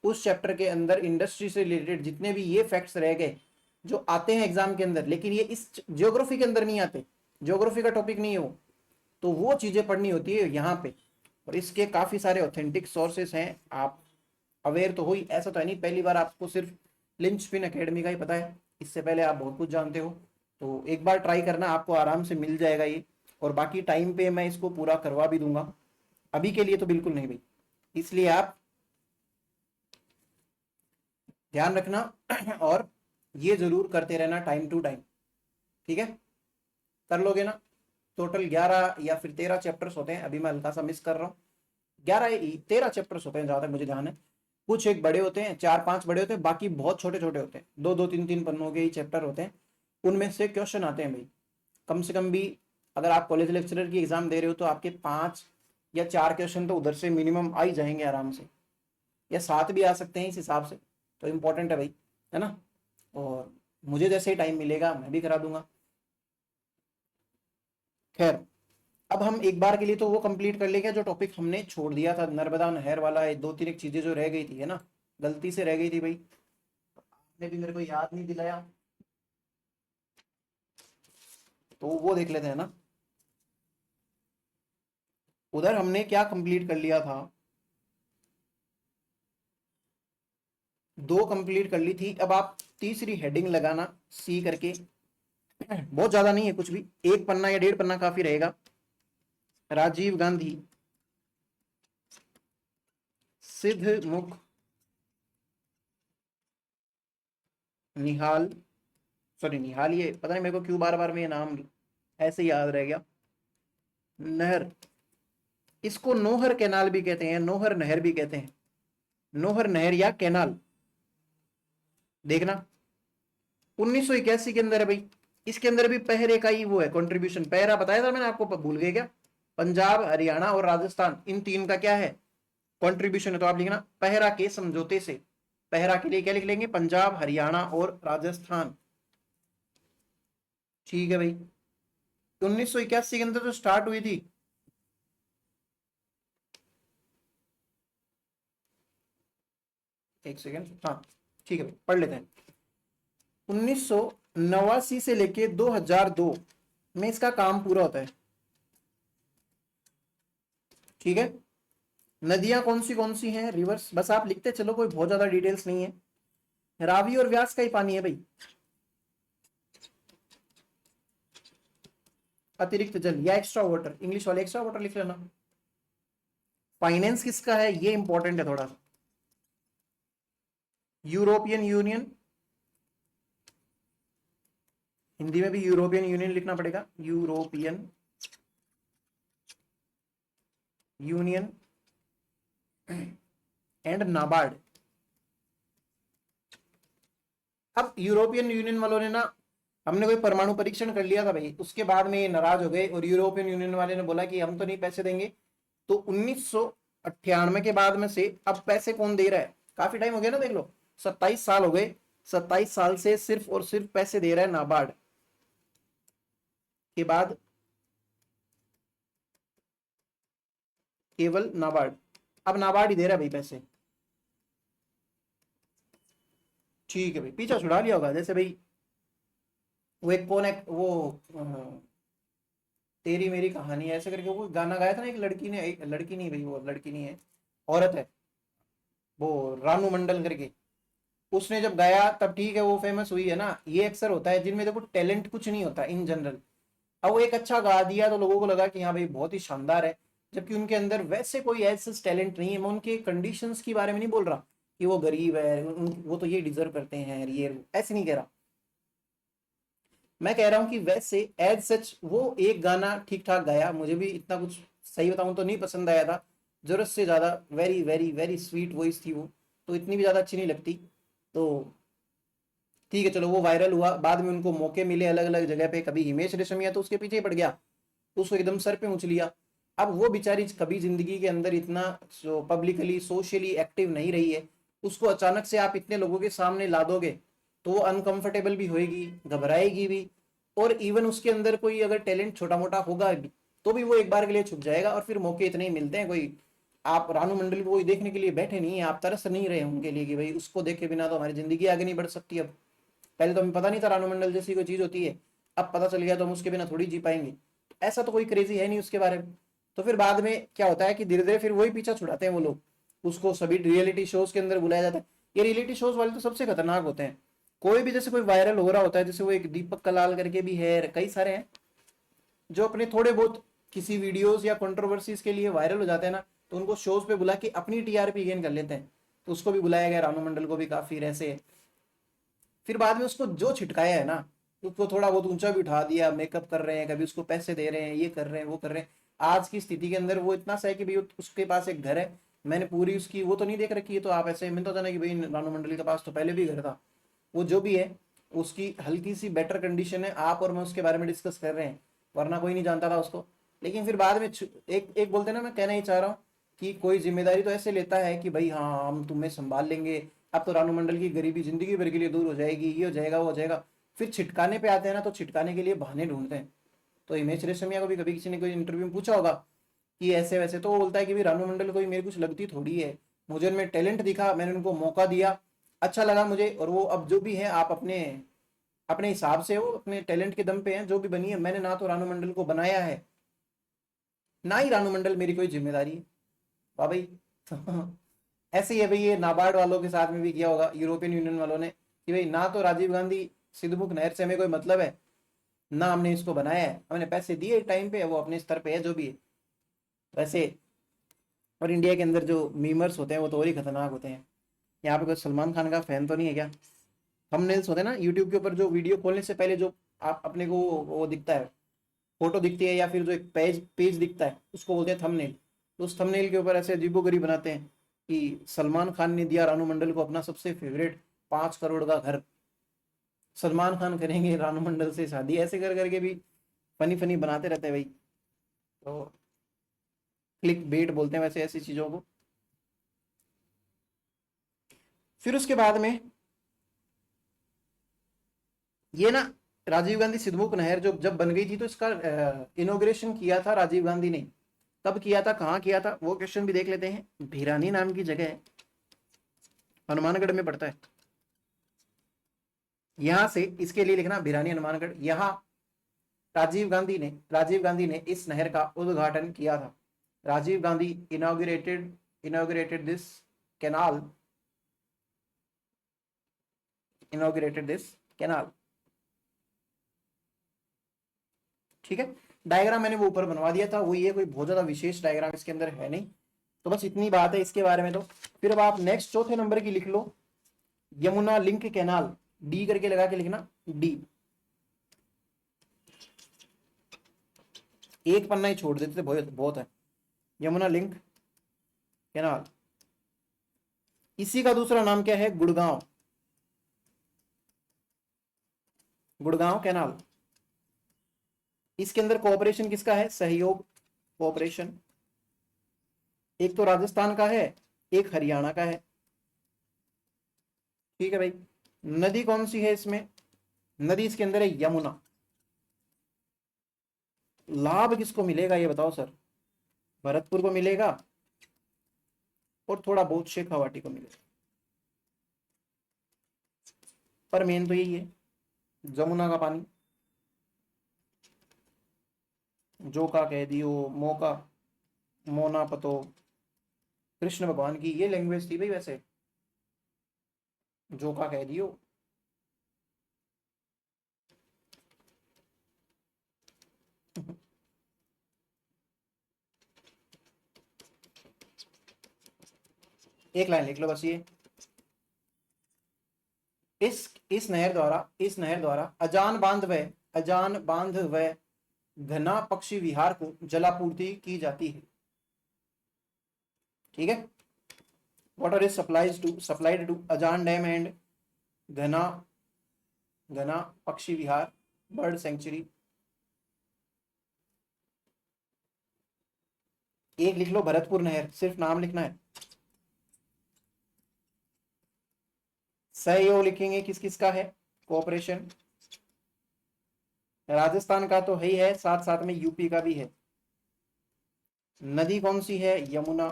उस चैप्टर के अंदर इंडस्ट्री से रिलेटेड जितने भी ये फैक्ट्स रह गए जो आते हैं एग्जाम के अंदर, लेकिन ये इस ज्योग्राफी के अंदर नहीं आते, ज्योग्राफी का टॉपिक नहीं है वो, तो वो चीजें पढ़नी होती है यहाँ पे। और इसके काफी सारे ऑथेंटिक सोर्सेस हैं, आप अवेयर तो हो ही, ऐसा तो है नहीं पहली बार आपको सिर्फ लिंचपिन एकेडमी का ही पता है, इससे पहले आप बहुत कुछ जानते हो। तो एक बार ट्राई करना, आपको आराम से मिल जाएगा ये। और बाकी टाइम पे मैं इसको पूरा करवा भी दूंगा, अभी के लिए तो बिल्कुल नहीं भाई। इसलिए आप ध्यान रखना और ये जरूर करते रहना टाइम टू टाइम, ठीक है। कर लोगे ना। टोटल 11 या फिर 13 चैप्टर्स होते हैं, अभी मैं हल्का सा मिस कर रहा हूँ। 11 13 चैप्टर्स होते हैं जहां तक मुझे ध्यान है। कुछ एक बड़े होते हैं, 4 5 बड़े होते हैं, बाकी बहुत छोटे छोटे होते हैं, 2 2 3 3 पन्नों के ही चैप्टर होते हैं। उनमें से क्वेश्चन आते हैं भाई, कम से कम भी अगर आप कॉलेज लेक्चरर की एग्जाम दे रहे हो तो आपके 5 या 4 क्वेश्चन तो उधर से मिनिमम आ ही जाएंगे आराम से, या 7 भी आ सकते हैं इस हिसाब से। तो इम्पोर्टेंट है भाई, है ना। और मुझे जैसे ही टाइम मिलेगा मैं भी करा दूंगा। खैर, अब हम एक बार के लिए तो वो कंप्लीट कर लेंगे जो टॉपिक हमने छोड़ दिया था, नर्मदा नहर वाला। 2 3 एक चीजें जो रह गई थी, है ना, गलती से रह गई थी भाई, आपने भी मेरे को याद नहीं दिलाया, तो वो देख लेते हैं ना। उधर हमने क्या कंप्लीट कर लिया था, 2 कंप्लीट कर ली थी। अब आप तीसरी हेडिंग लगाना सी करके, बहुत ज्यादा नहीं है कुछ भी, 1 पन्ना या 1.5 पन्ना काफी रहेगा। राजीव गांधी सिद्ध मुख निहाल, सॉरी निहाल, ये पता नहीं मेरे को क्यों बार बार में ये नाम ऐसे याद रह गया, नहर, इसको नोहर कैनाल भी कहते हैं, नोहर नहर भी कहते हैं, नोहर नहर या कैनाल। देखना 1981 के अंदर है भाई। इसके अंदर भी पहरे का ही वो है कंट्रीब्यूशन, पहरा बताया था मैंने आपको, भूल गए क्या। पंजाब, हरियाणा और राजस्थान, इन 3 का क्या है, कंट्रीब्यूशन है। तो आप लिखना पहरा के समझौते से, पहरा के लिए क्या लिख लेंगे, पंजाब, हरियाणा और राजस्थान। ठीक है भाई, 1981 के अंदर तो स्टार्ट हुई थी। एक सेकेंड, हाँ ठीक है भाई, पढ़ लेते हैं। 1989 से लेके 2002 में इसका काम पूरा होता है, ठीक है। नदियां कौन सी हैं, रिवर्स, बस आप लिखते चलो, कोई बहुत ज्यादा डिटेल्स नहीं है। रावी और व्यास का ही पानी है भाई, अतिरिक्त जल या एक्स्ट्रा वाटर, इंग्लिश वाले एक्स्ट्रा वाटर लिख लेना। फाइनेंस किसका है, ये इंपॉर्टेंट है थोड़ा सा। यूरोपियन यूनियन, हिंदी में भी यूरोपियन यूनियन लिखना पड़ेगा, यूरोपियन यूनियन एंड नाबार्ड। अब यूरोपियन यूनियन वालों ने ना, हमने कोई परमाणु परीक्षण कर लिया था भाई, उसके बाद में ये नाराज हो गए और यूरोपियन यूनियन वाले ने बोला कि हम तो नहीं पैसे देंगे। तो 1998 के बाद में से अब पैसे कौन दे रहा है, काफी टाइम हो गया ना, देख लो 27 साल हो गए, 27 साल से सिर्फ और सिर्फ पैसे दे रहा है नाबार्ड। के बाद केवल नाबार्ड, अब नाबार्ड ही दे रहा है भाई पैसे। ठीक है भाई, पीछा छुड़ा लिया होगा, जैसे भाई वो एक कौन है वो तेरी मेरी कहानी ऐसे करके वो गाना गाया था ना एक लड़की ने, एक लड़की नहीं भाई, वो लड़की नहीं है, औरत है, वो रानू मंडल करके, उसने जब गाया तब ठीक है वो फेमस हुई है ना। ये अक्सर होता है जिनमें देखो टैलेंट कुछ नहीं होता इन जनरल, अब वो एक अच्छा गा दिया तो लोगों को लगा कि हाँ भाई बहुत ही शानदार है, जबकि उनके अंदर वैसे कोई ऐसा टैलेंट नहीं है। मैं उनके कंडीशंस के बारे में नहीं बोल रहा कि वो गरीब है, वो तो ये डिजर्व करते हैं, ये ऐसे नहीं कह रहा। मैं कह रहा हूँ कि वैसे एज सच वो एक गाना ठीक ठाक गाया, मुझे भी इतना कुछ सही बताऊं तो नहीं पसंद आया था, जरूरत से ज्यादा very very very sweet voice थी वो, तो इतनी भी ज्यादा अच्छी नहीं लगती। तो ठीक है चलो, वो वायरल हुआ, बाद में उनको मौके मिले अलग अलग जगह पे, कभी हिमेश रेशमिया तो उसके पीछे ही पड़ गया, उसको एकदम सर पे ऊंच लिया। अब वो बेचारी कभी जिंदगी के अंदर इतना पब्लिकली सोशली एक्टिव नहीं रही है, उसको अचानक से आप इतने लोगों के सामने ला दोगे तो वो अनकंफर्टेबल भी होएगी, घबराएगी भी, और इवन उसके अंदर कोई अगर टैलेंट छोटा मोटा होगा भी तो भी वो एक बार के लिए छुप जाएगा, और फिर मौके इतने ही मिलते हैं। कोई आप रानू मंडल को कोई देखने के लिए बैठे नहीं है, आप तरस नहीं रहे उनके लिए कि भाई उसको देखे बिना तो हमारी जिंदगी आगे नहीं बढ़ सकती। अब पहले तो हमें पता नहीं था रानू मंडल जैसी कोई चीज होती है, अब पता चल गया तो हम उसके बिना थोड़ी जी पाएंगे। ऐसा तो कोई क्रेजी है नहीं उसके बारे में। तो फिर बाद में क्या होता है कि धीरे धीरे फिर वही पीछा छुड़ाते हैं वो लोग, उसको सभी रियलिटी शोज के अंदर बुलाया जाता है। ये रियलिटी शोज वाले तो सबसे खतरनाक होते हैं। कोई भी जैसे कोई वायरल हो रहा होता है, जैसे वो एक दीपक कलाल करके भी है, कई सारे हैं जो अपने थोड़े बहुत किसी वीडियोस या कंट्रोवर्सीज के लिए वायरल हो जाते हैं ना, तो उनको शोज पे बुला के अपनी टीआरपी गेन कर लेते हैं। तो उसको भी बुलाया गया, रानू मंडल को भी काफी ऐसे। फिर बाद में उसको जो छिटकाया है ना, उसको थोड़ा बहुत ऊंचा भी उठा दिया, मेकअप कर रहे हैं, कभी उसको पैसे दे रहे हैं, ये कर रहे हैं वो कर रहे हैं। आज की स्थिति के अंदर वो इतना सा है कि भाई उसके पास एक घर है, मैंने पूरी उसकी वो तो नहीं देख रखी है, तो आप ऐसे मैंने तो जाना कि भाई रानू मंडल के पास तो पहले भी घर था। वो जो भी है उसकी हल्की सी बेटर कंडीशन है, आप और मैं उसके बारे में डिस्कस कर रहे हैं, वरना कोई नहीं जानता था उसको। लेकिन फिर बाद में एक एक बोलते हैं ना, मैं कहना ही चाह रहा हूँ कि कोई जिम्मेदारी तो ऐसे लेता है कि भाई हाँ हम तुम्हें संभाल लेंगे, अब तो रानू मंडल की गरीबी जिंदगी भर के लिए दूर हो जाएगी, ये हो जाएगा वो हो जाएगा। फिर छिटकाने पे आते हैं ना, तो छिटकाने के लिए बहाने ढूंढते हैं। तो हिमेश रेशमिया को भी कभी किसी ने कोई इंटरव्यू में पूछा होगा कि ऐसे वैसे, तो वो बोलता है कि भाई रानू मंडल कोई मेरी कुछ लगती थोड़ी है, मुझे उनमें टैलेंट दिखा, मैंने उनको मौका दिया, अच्छा लगा मुझे, और वो अब जो भी है आप अपने अपने हिसाब से हो, अपने टैलेंट के दम पे हैं, जो भी बनी है। मैंने ना तो रानू मंडल को बनाया है, ना ही रानू मंडल मेरी कोई जिम्मेदारी है। वाह भाई। ऐसे ही है भाई, ये नाबार्ड वालों के साथ में भी किया होगा, यूरोपियन यूनियन वालों ने, कि भाई ना तो राजीव गांधी सिद्धमुख नहर से हमें कोई मतलब है, ना हमने इसको बनाया है, हमने पैसे दिए टाइम पे, वो अपने स्तर पे है जो भी है वैसे। और इंडिया के अंदर जो मीमर्स होते हैं वो तो और ही खतरनाक होते हैं। यहाँ पे कोई सलमान खान का फैन तो नहीं है क्या? थंबनेल्स होते हैं ना यूट्यूब के ऊपर, जो वीडियो खोलने से पहले जो आप अपने को वो दिखता है, फोटो दिखती है या फिर जो एक पेज पेज दिखता है, उसको बोलते हैं थंबनेल। तो उस थंबनेल के ऊपर ऐसे अजीबोगरीब बनाते हैं कि सलमान खान ने दिया रानू मंडल को अपना सबसे फेवरेट 5 करोड़ का घर, सलमान खान करेंगे रानू मंडल से शादी, ऐसे कर करके भी फनी फनी बनाते रहते हैं भाई। तो क्लिक बेट बोलते हैं वैसे ऐसी चीजों को। फिर उसके बाद में ये ना, राजीव गांधी सिद्धमुख नहर जो जब बन गई थी तो इसका इनोग्रेशन किया था राजीव गांधी ने। कब किया था, कहाँ किया था, वो क्वेश्चन भी देख लेते हैं। भिरानी नाम की जगह है, हनुमानगढ़ में पड़ता है। यहां से इसके लिए लिखना भिरानी हनुमानगढ़। यहाँ राजीव गांधी ने इस नहर का उद्घाटन किया था। Rajiv Gandhi inaugurated this canal inaugurated this canal. ठीक है, डायग्राम मैंने वो ऊपर बनवा दिया था, वो ये कोई बहुत ज्यादा विशेष डायग्राम इसके अंदर है नहीं, तो बस इतनी बात है इसके बारे में। तो फिर अब आप नेक्स्ट चौथे नंबर की लिख लो, यमुना लिंक कैनाल, डी करके लगा के लिखना, डी। एक पन्ना ही छोड़ देते थे, बहुत बहुत है। यमुना लिंक कैनाल, इसी का दूसरा नाम क्या है, गुड़गांव, गुड़गांव कैनाल। इसके अंदर कोऑपरेशन किसका है, सहयोग, कोऑपरेशन। एक तो राजस्थान का है, एक हरियाणा का है। ठीक है भाई। नदी कौन सी है इसमें, नदी इसके अंदर है यमुना। लाभ किसको मिलेगा ये बताओ सर, भरतपुर को मिलेगा और थोड़ा बहुत शेखावाटी को मिलेगा, पर मेन तो यही है, जमुना का पानी। जोका कह दियो, मोका, मोना पतो, कृष्ण भगवान की ये लैंग्वेज थी भाई वैसे, जोका कह दियो। एक लाइन लिख लो बस ये, इस नहर द्वारा अजान बांध व घना पक्षी विहार को जलापूर्ति की जाती है। ठीक है, वाटर इज सप्लाइड टू अजान डैम एंड घना घना पक्षी विहार बर्ड सेंचुरी। एक लिख लो भरतपुर नहर, सिर्फ नाम लिखना है। सहयोग लिखेंगे किस किस का है, कोऑपरेशन, राजस्थान का तो है ही है, साथ साथ में यूपी का भी है। नदी कौन सी है, यमुना।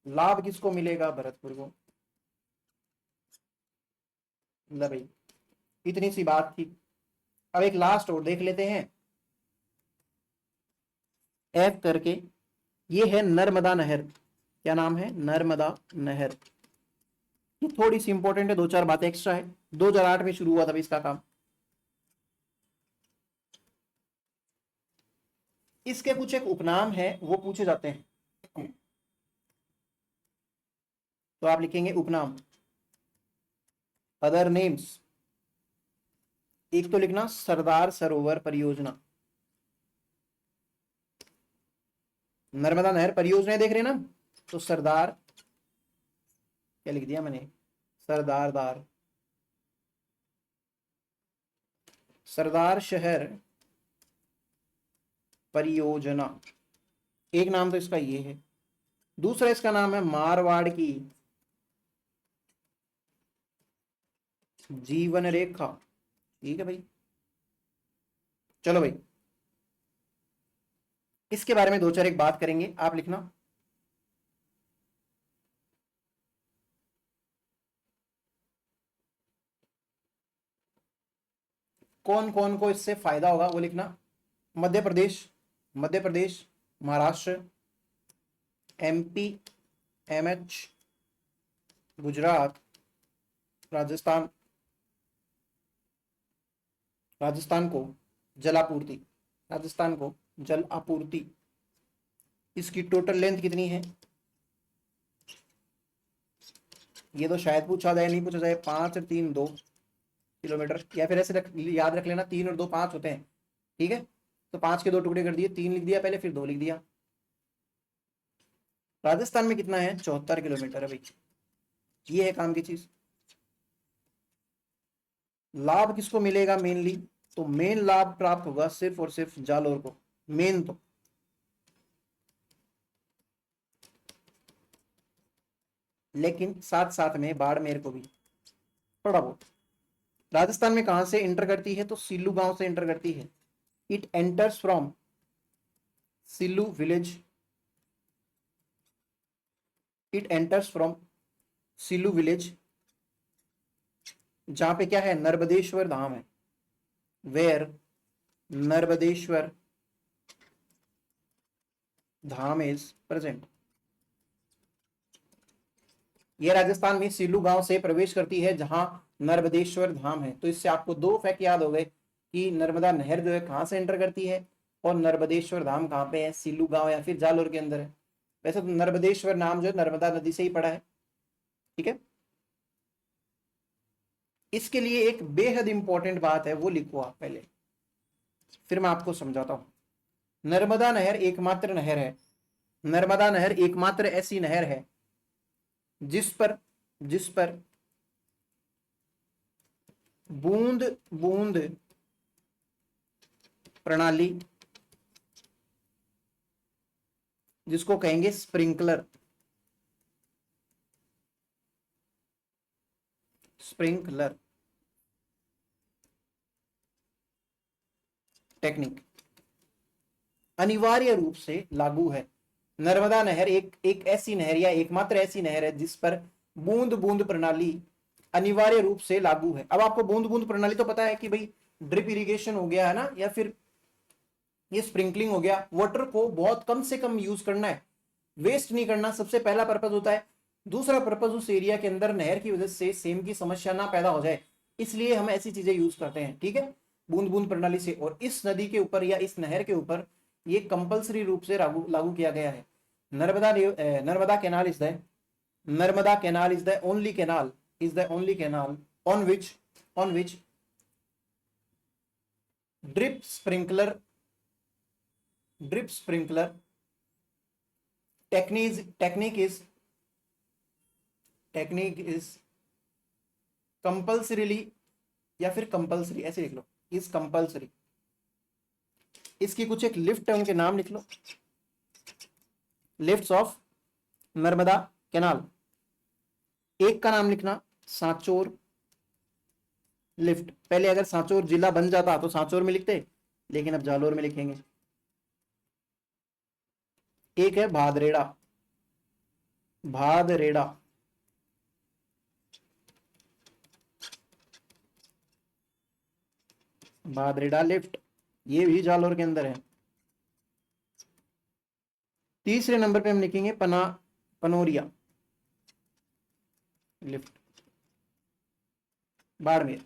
लाभ किसको मिलेगा, भरतपुर को। लो भाई, इतनी सी बात थी। अब एक लास्ट और देख लेते हैं, एफ करके, ये है नर्मदा नहर। क्या नाम है, नर्मदा नहर। ये थोड़ी सी इंपॉर्टेंट है, दो चार बातें एक्स्ट्रा है। 2008 में शुरू हुआ था इसका काम। इसके कुछ एक उपनाम है वो पूछे जाते हैं, तो आप लिखेंगे उपनाम, अदर नेम्स। एक तो लिखना सरदार सरोवर परियोजना, नर्मदा नहर परियोजना देख रहे हैं ना, तो सरदार, क्या लिख दिया मैंने, सरदारदार, सरदार शहर परियोजना, एक नाम तो इसका ये है। दूसरा इसका नाम है मारवाड़ की जीवन रेखा। ठीक है भाई, चलो भाई, इसके बारे में दो चार एक बात करेंगे, आप लिखना। कौन कौन को इससे फायदा होगा वो लिखना। Madhya Pradesh, Maharashtra, MP, MH, Gujarat, Rajasthan. राजस्थान को जलापूर्ति, राजस्थान को जल आपूर्ति। इसकी टोटल लेंथ कितनी है, ये तो शायद पूछा जाए, नहीं पूछा जाए। 5 और 3 2 किलोमीटर, या फिर ऐसे याद रख लेना, 3 और 2 5 होते हैं। ठीक है, तो 5 के 2 टुकड़े कर दिए, 3 लिख दिया पहले, फिर 2 लिख दिया। राजस्थान में कितना है, 74 किलोमीटर है भाई। ये है काम की चीज। लाभ किसको मिलेगा मेनली, तो मेन लाभ प्राप्त होगा सिर्फ और सिर्फ जालोर को, मेन तो। लेकिन साथ साथ में बाड़मेर को भी थोड़ा बहुत। राजस्थान में कहां से इंटर करती है, तो सिल्लू गांव से इंटर करती है। It enters from Sillu village, it enters from Sillu village, जहां पे क्या है, नर्मदेश्वर धाम है, where Narmadeshwar Dham is present. ये राजस्थान में सिल्लू गांव से प्रवेश करती है जहां नर्मदेश्वर धाम है। तो इससे आपको 2 फैक्ट याद हो गए कि नर्मदा नहर जो है कहां से एंटर करती है, और नर्मदेश्वर धाम कहां पे है, सिल्लू गांव या फिर जालोर के अंदर है। वैसे तो नर्मदेश्वर नाम जो है नर्मदा नदी से ही पड़ा है। ठीक है, इसके लिए एक बेहद इंपॉर्टेंट बात है, वो लिखो आप पहले, फिर मैं आपको समझाता हूं। नर्मदा नहर एकमात्र नहर है, नर्मदा नहर एकमात्र ऐसी नहर है जिस पर बूंद बूंद प्रणाली, जिसको कहेंगे स्प्रिंकलर, स्प्रिंकलर टेक्निक अनिवार्य रूप से लागू है। नर्मदा नहर एक ऐसी नहर या एकमात्र ऐसी नहर है जिस पर बूंद बूंद प्रणाली अनिवार्य रूप से लागू है। अब आपको बूंद बूंद प्रणाली तो पता है कि भाई ड्रिप इरिगेशन हो गया है ना, या फिर ये स्प्रिंकलिंग हो गया। वाटर को बहुत कम से कम यूज करना है, वेस्ट नहीं करना, सबसे पहला पर्पज होता है। दूसरा पर्पज, उस एरिया के अंदर नहर की वजह से सेम की समस्या ना पैदा हो जाए, इसलिए हम ऐसी चीजें यूज करते हैं, ठीक है, बूंद बूंद प्रणाली से। और इस नदी के ऊपर या इस नहर के ऊपर ये कंपल्सरी रूप से लागू लागू किया गया है। Narmada canal is the Narmada canal is the only canal on which drip sprinkler technique is compulsorily, या फिर कंपल्सरी ऐसे लिख लो, इज कंपल्सरी। इसकी कुछ एक लिफ्ट है, उनके नाम लिख लो, लिफ्ट्स ऑफ नर्मदा कैनाल। एक का नाम लिखना सांचोर लिफ्ट। पहले अगर सांचोर जिला बन जाता तो सांचोर में लिखते, लेकिन अब जालोर में लिखेंगे। एक है भादरेड़ा लिफ्ट, ये भी जालोर के अंदर है। तीसरे नंबर पे हम लिखेंगे पनोरिया लिफ्ट, बाड़मेर।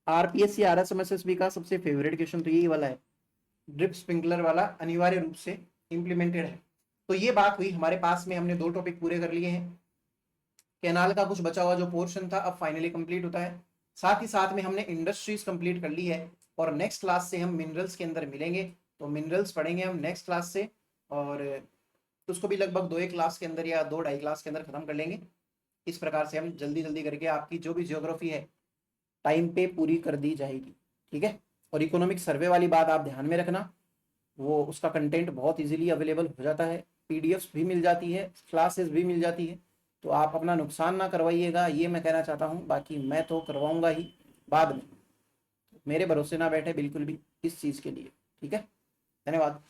आरपीएससी आरएसएमएसएसबी का सबसे फेवरेट क्वेश्चन तो यही वाला है, ड्रिप स्प्रिंकलर वाला अनिवार्य रूप से इंप्लीमेंटेड है। तो ये बात हुई, हमारे पास में हमने 2 टॉपिक पूरे कर लिए हैं। कैनाल का कुछ बचा हुआ जो पोर्शन था अब फाइनली कंप्लीट होता है। साथ ही साथ में हमने इंडस्ट्रीज कंप्लीट कर ली है, और नेक्स्ट क्लास से हम मिनरल्स के अंदर मिलेंगे। तो मिनरल्स पढ़ेंगे हम नेक्स्ट क्लास से, और उसको भी लगभग 2 क्लास के अंदर या 2-2.5 क्लास के अंदर खत्म कर लेंगे। इस प्रकार से हम जल्दी जल्दी करके आपकी जो भी ज्योग्राफी है टाइम पे पूरी कर दी जाएगी, ठीक है। और इकोनॉमिक सर्वे वाली बात आप ध्यान में रखना, वो उसका कंटेंट बहुत इजीली अवेलेबल हो जाता है, पीडीएफ्स भी मिल जाती है, क्लासेस भी मिल जाती है। तो आप अपना नुकसान ना करवाइएगा, ये मैं कहना चाहता हूँ। बाकी मैं तो करवाऊंगा ही बाद में, मेरे भरोसे ना बैठे बिल्कुल भी इस चीज़ के लिए, ठीक है। धन्यवाद।